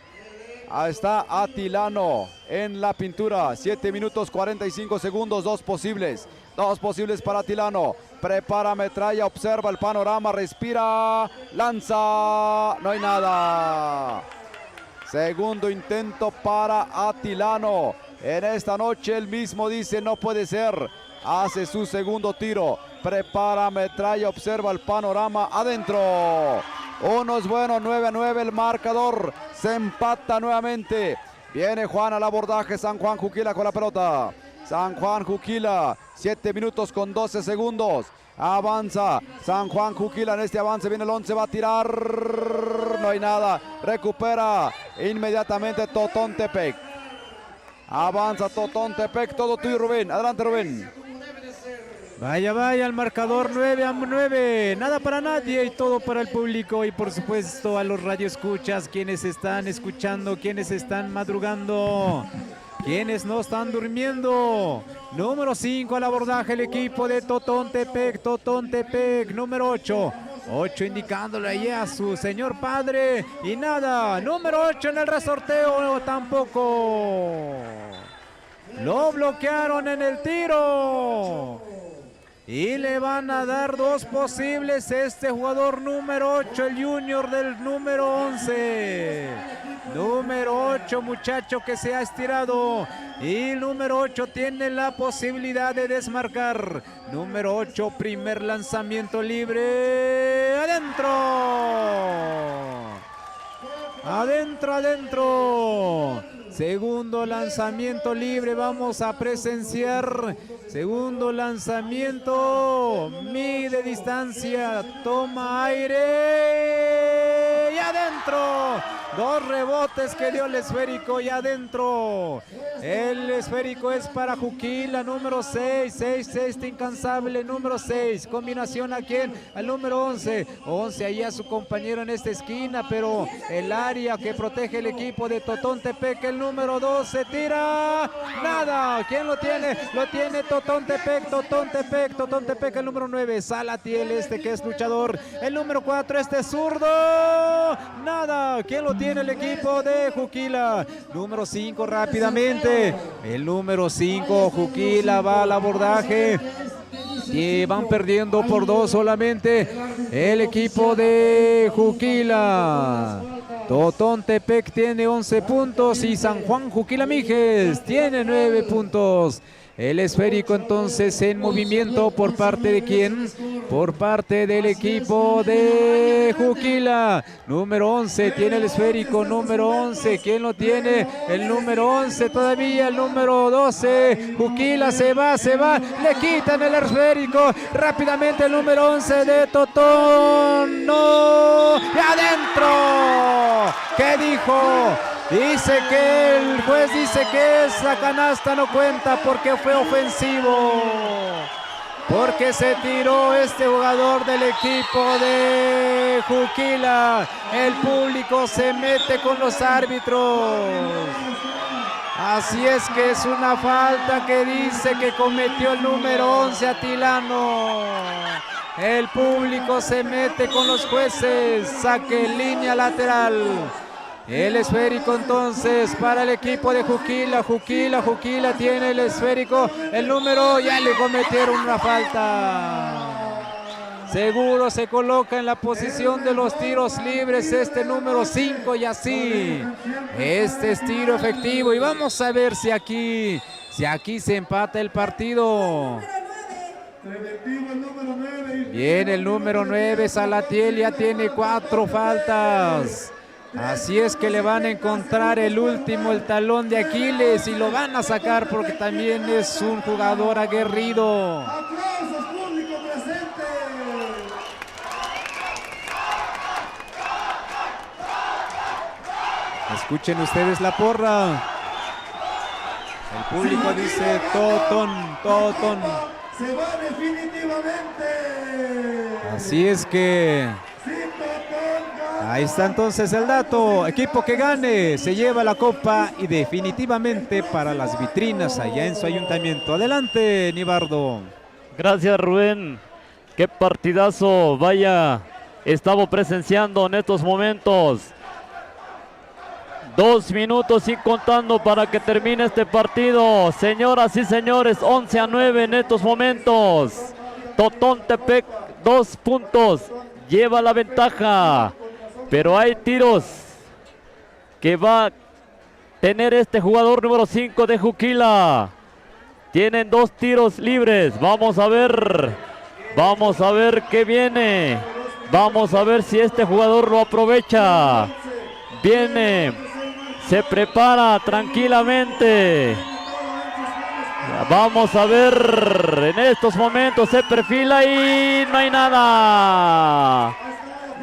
Ahí está Atilano en la pintura. 7 minutos 45 segundos, 2 posibles. 2 posibles para Atilano. Prepara metralla, observa el panorama, respira, lanza. No hay nada. Segundo intento para Atilano. En esta noche él mismo dice no puede ser. Hace su segundo tiro. Prepara metralla, observa el panorama, adentro. Uno es bueno, 9-9 el marcador. Se empata nuevamente. Viene Juan al abordaje. San Juan Juquila con la pelota. San Juan Juquila, 7 minutos con 12 segundos. Avanza San Juan Juquila. En este avance viene el 11, va a tirar. No hay nada. Recupera inmediatamente Totontepec. Avanza Totontepec. Todo tuyo, Rubén. Adelante, Rubén. Vaya, vaya, el marcador 9-9, nada para nadie y todo para el público y por supuesto a los radioescuchas, quienes están escuchando, quienes están madrugando, quienes no están durmiendo. Número 5 al abordaje el equipo de Totontepec, número 8 indicándole ahí a su señor padre y nada, número 8 en el resorteo tampoco. Lo bloquearon en el tiro. Y le van a dar 2 posibles este jugador número 8, el junior del número 11. Número 8, muchacho que se ha estirado. Y el número 8 tiene la posibilidad de desmarcar. Número 8, primer lanzamiento libre. ¡Adentro! ¡Adentro! Segundo lanzamiento libre, vamos a presenciar. Segundo lanzamiento, mide distancia, toma aire y adentro. 2 rebotes que dio el esférico y adentro. El esférico es para Juquila, número 6, 6, este incansable, número 6. Combinación a quién, al número 11. 11 ahí a su compañero en esta esquina, pero el área que protege el equipo de Totontepec, el número 12, tira. Nada, ¿quién lo tiene? Lo tiene Totontepec, el número 9. Salatiel, este que es luchador. El número 4, este zurdo. Nada, ¿quién lo tiene? El equipo de Juquila. Número 5 rápidamente. El número 5, Juquila va al abordaje. Y van perdiendo por 2 solamente el equipo de Juquila. Totontepec tiene 11 puntos y San Juan Juquila Mijes tiene 9 puntos. El esférico entonces en movimiento por parte de quién? Por parte del equipo de Juquila. Número 11 tiene el esférico, número 11. ¿Quién lo tiene? El número 11 todavía, el número 12. Juquila se va. Le quitan el esférico. Rápidamente el número 11 de Totón. ¡No! ¡Y adentro! ¿Qué dijo? Dice que el juez dice que esa canasta no cuenta porque fue ofensivo. Porque se tiró este jugador del equipo de Juquila. El público se mete con los árbitros. Así es que es una falta que dice que cometió el número 11 Atilano. El público se mete con los jueces. Saque en línea lateral. El esférico entonces para el equipo de Juquila. Juquila tiene el esférico. El número, ya le cometieron una falta. Seguro se coloca en la posición de los tiros libres este número 5 y así. Este es tiro efectivo y vamos a ver si aquí se empata el partido. Preventivo el número 9. Bien, el número 9, Salatiel, ya tiene 4 faltas. Así es que le van a encontrar el último, el talón de Aquiles, y lo van a sacar porque también es un jugador aguerrido. Aplausos, público presente. Escuchen ustedes la porra. El público dice Totón, Totón. Se va definitivamente. Así es que ahí está entonces el dato. Equipo que gane se lleva la copa y definitivamente para las vitrinas allá en su ayuntamiento. Adelante, Nibardo. Gracias, Rubén. Qué partidazo, vaya, estamos presenciando en estos momentos. 2 minutos y contando para que termine este partido. Señoras y señores, 11-9 en estos momentos. Totontepec, 2 puntos, lleva la ventaja. Pero hay tiros que va a tener este jugador número 5 de Juquila. Tienen 2 tiros libres. Vamos a ver qué viene. Vamos a ver si este jugador lo aprovecha. Viene, se prepara tranquilamente. Vamos a ver, en estos momentos se perfila y no hay nada.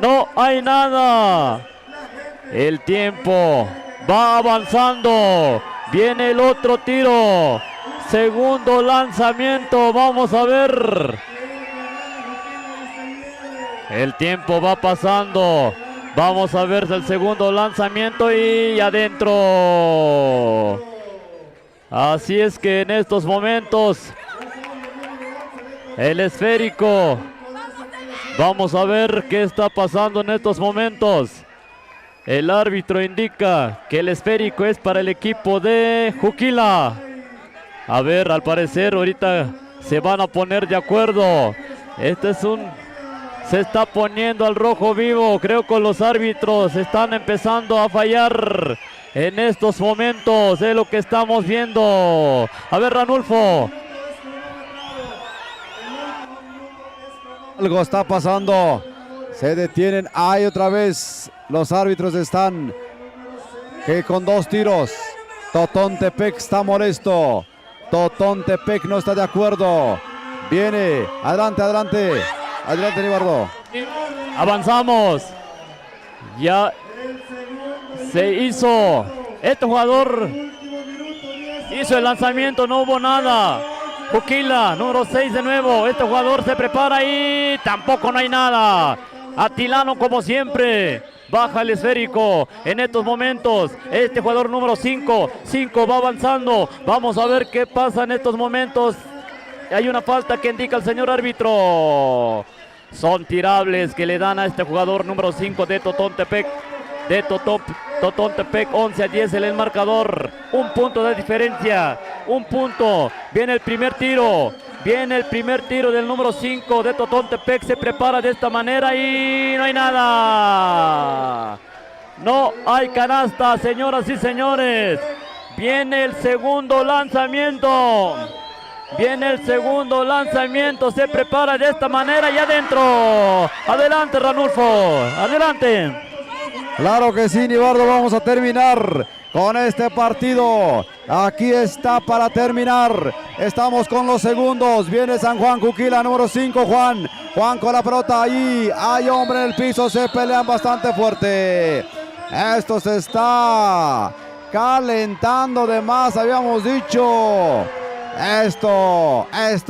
No hay nada. El tiempo va avanzando. Viene el otro tiro. Segundo lanzamiento. Vamos a ver. El tiempo va pasando. Vamos a ver el segundo lanzamiento y adentro. Así es que en estos momentos el esférico. Vamos a ver qué está pasando en estos momentos. El árbitro indica que el esférico es para el equipo de Juquila. A ver, al parecer ahorita se van a poner de acuerdo. Se está poniendo al rojo vivo. Creo que los árbitros están empezando a fallar en estos momentos. Es lo que estamos viendo. A ver, Ranulfo. Algo está pasando. Se detienen ahí otra vez. Los árbitros están que con 2 tiros. Totontepec está molesto. Totontepec no está de acuerdo. Viene. Adelante, adelante. Adelante, Nibardo. Avanzamos. Ya se hizo. Este jugador hizo el lanzamiento. No hubo nada. Juquila, número 6 de nuevo. Este jugador se prepara y tampoco no hay nada. Atilano como siempre. Baja el esférico en estos momentos. Este jugador número 5 va avanzando. Vamos a ver qué pasa en estos momentos. Hay una falta que indica el señor árbitro. Son tirables que le dan a este jugador número 5 de Totontepec. Totontepec 11-10 en el marcador. 1 punto de diferencia. 1 punto. Viene el primer tiro. Viene el primer tiro del número 5 de Totontepec. Se prepara de esta manera y no hay nada. No hay canasta, señoras y señores. Viene el segundo lanzamiento. Viene el segundo lanzamiento. Se prepara de esta manera y adentro. Adelante, Ranulfo. Adelante. Claro que sí, Nibardo. Vamos a terminar con este partido. Aquí está para terminar. Estamos con los segundos. Viene San Juan Juquila, número 5, Juan. Juan con la pelota ahí. Hay hombre en el piso. Se pelean bastante fuerte. Esto se está calentando de más, habíamos dicho. Esto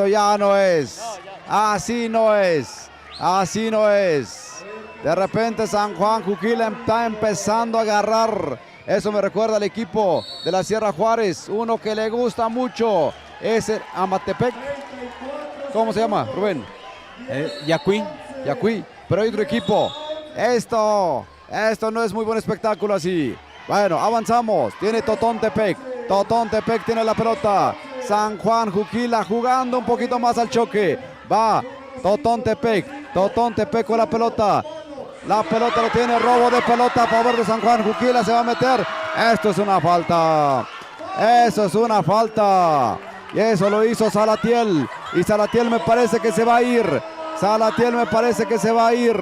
ya no es. Así no es. Así no es. De repente San Juan Juquila está empezando a agarrar. Eso me recuerda al equipo de la Sierra Juárez. Uno que le gusta mucho es el Amatepec. ¿Cómo se llama, Rubén? Yacuí. Yacuí. Pero hay otro equipo. Esto no es muy buen espectáculo así. Bueno, avanzamos. Tiene Totontepec. Totontepec tiene la pelota. San Juan Juquila jugando un poquito más al choque. Va Totontepec. Totontepec con la pelota. La pelota lo tiene, robo de pelota a favor de San Juan Juquila, se va a meter. Esto es una falta. Eso es una falta. Y eso lo hizo Salatiel. y Salatiel me parece que se va a ir. Salatiel me parece que se va a ir.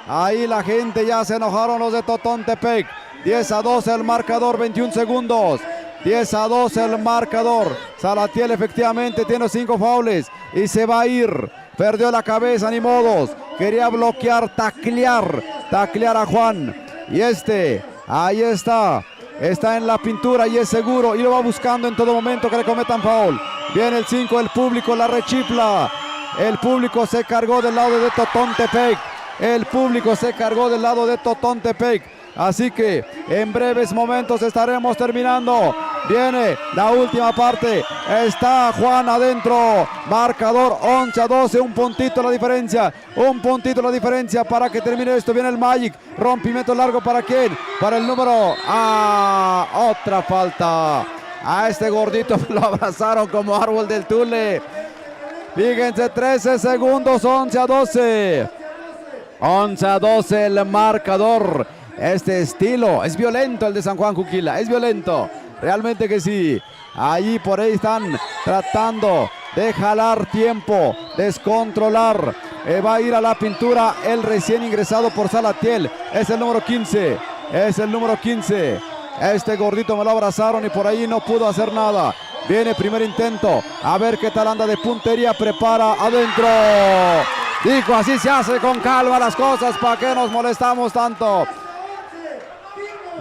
Ahí la gente ya se enojaron los de Totontepec. 10-12 el marcador, 21 segundos. 10-12 el marcador. Salatiel efectivamente tiene 5 faules y se va a ir. Perdió la cabeza, ni modos. Quería bloquear, taclear a Juan. Y ahí está. Está en la pintura y es seguro. Y lo va buscando en todo momento que le cometan foul. Viene el 5, el público la rechifla. El público se cargó del lado de Totontepec. El público se cargó del lado de Totontepec. Así que en breves momentos estaremos terminando. Viene la última parte. Está Juan adentro. Marcador 11-12. Un puntito la diferencia. Un puntito la diferencia para que termine esto. Viene el Magic. Rompimiento largo para quién. Para el número. Otra falta. A este gordito lo abrazaron como árbol del Tule. Fíjense, 13 segundos. 11-12. 11-12 el marcador. Este estilo es violento, el de San Juan Juquila, es violento, realmente que sí. Allí por ahí están tratando de jalar tiempo, descontrolar. Va a ir a la pintura el recién ingresado por Salatiel, es el número 15, es el número 15. Este gordito me lo abrazaron y por ahí no pudo hacer nada. Viene primer intento, a ver qué tal anda de puntería, prepara adentro. Dijo, así se hace con calma las cosas, ¿para qué nos molestamos tanto?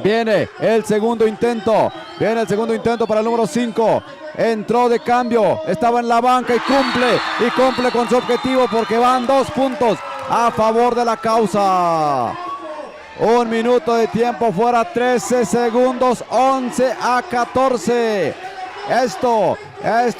Viene el segundo intento. Viene el segundo intento para el número 5. Entró de cambio. Estaba en la banca y cumple con su objetivo porque van 2 puntos a favor de la causa. 1 minuto de tiempo fuera, 13 segundos, 11-14. Esto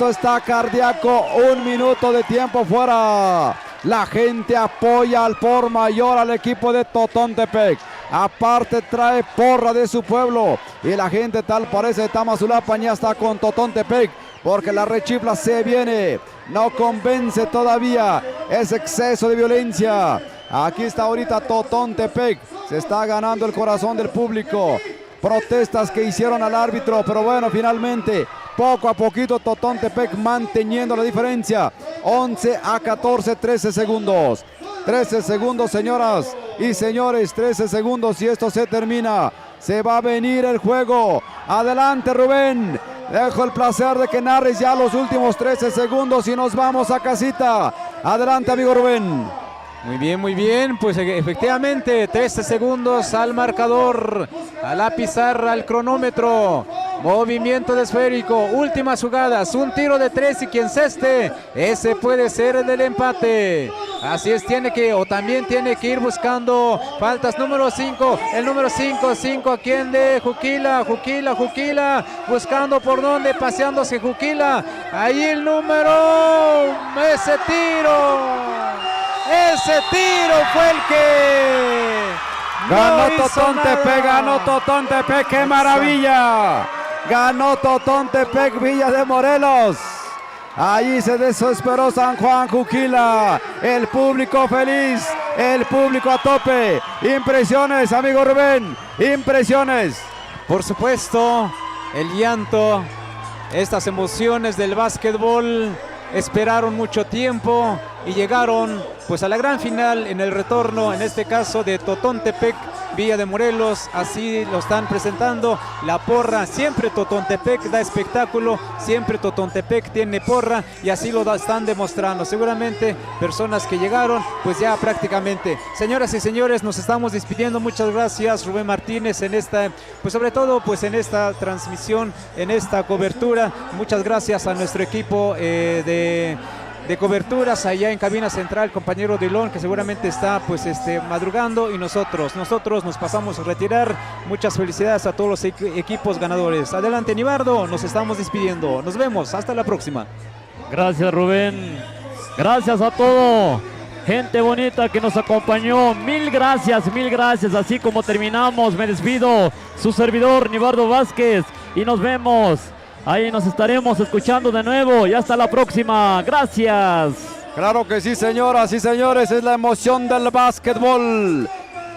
está cardíaco. 1 minuto de tiempo fuera. La gente apoya al por mayor al equipo de Totontepec. Aparte trae porra de su pueblo. Y la gente tal parece de Tamazulapan ya está con Totontepec. Porque la rechifla se viene. No convence todavía. Es exceso de violencia. Aquí está ahorita Totontepec. Se está ganando el corazón del público. Protestas que hicieron al árbitro. Pero bueno, finalmente, poco a poquito Totontepec manteniendo la diferencia. 11-14, 13 segundos. 13 segundos, señoras y señores, 13 segundos y esto se termina. Se va a venir el juego. Adelante, Rubén. Dejo el placer de que narres ya los últimos 13 segundos y nos vamos a casita. Adelante, amigo Rubén. Muy bien, pues efectivamente 13 segundos al marcador, a la pizarra, al cronómetro, movimiento de esférico, últimas jugadas, un tiro de 3 y quien ceste, ese puede ser el del empate. Así es, también tiene que ir buscando faltas. Número 5, el número 5 a quien de Juquila, buscando por dónde, paseándose Juquila, ahí el número, ese tiro fue el que ganó Totontepec, qué maravilla. Ganó Totontepec, Villa de Morelos. Allí se desesperó San Juan Juquila. El público feliz, el público a tope. Impresiones, amigo Rubén, impresiones. Por supuesto, el llanto, estas emociones del básquetbol. Esperaron mucho tiempo y llegaron pues a la gran final en el retorno, en este caso de Totontepec, Villa de Morelos. Así lo están presentando, la porra, siempre Totontepec da espectáculo, siempre Totontepec tiene porra y así lo están demostrando. Seguramente personas que llegaron pues ya prácticamente. Señoras y señores, nos estamos despidiendo. Muchas gracias, Rubén Martínez, en esta, pues sobre todo pues en esta transmisión, en esta cobertura. Muchas gracias a nuestro equipo de coberturas allá en cabina central, compañero Dilón, que seguramente está pues madrugando, y nosotros nos pasamos a retirar. Muchas felicidades a todos los equipos ganadores. Adelante, Nibardo, nos estamos despidiendo. Nos vemos, hasta la próxima. Gracias, Rubén. Gracias a todo. Gente bonita que nos acompañó, mil gracias. Así como terminamos, me despido, su servidor Nibardo Vázquez, y nos vemos. Ahí nos estaremos escuchando de nuevo y hasta la próxima. Gracias. Claro que sí, señoras y señores, es la emoción del básquetbol.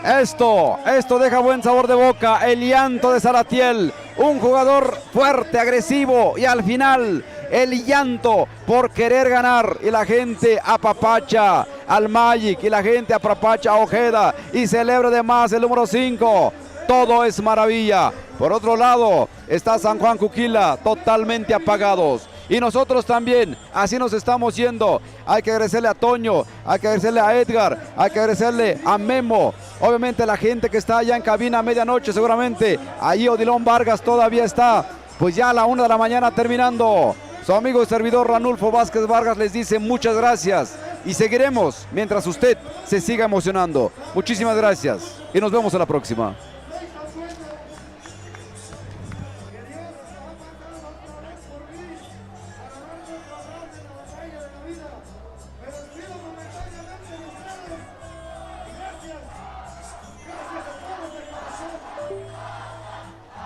Esto deja buen sabor de boca. El llanto de Salatiel, un jugador fuerte, agresivo, y al final el llanto por querer ganar, y la gente apapacha al Magic, y la gente apapacha a Ojeda, y celebra además el número 5. Todo es maravilla. Por otro lado está San Juan Cuquila, totalmente apagados. Y nosotros también, así nos estamos yendo. Hay que agradecerle a Toño, hay que agradecerle a Edgar, hay que agradecerle a Memo. Obviamente la gente que está allá en cabina a medianoche seguramente. Ahí Odilon Vargas todavía está, pues ya a la 1 de la mañana terminando. Su amigo y servidor Ranulfo Vázquez Vargas les dice muchas gracias. Y seguiremos mientras usted se siga emocionando. Muchísimas gracias y nos vemos en la próxima.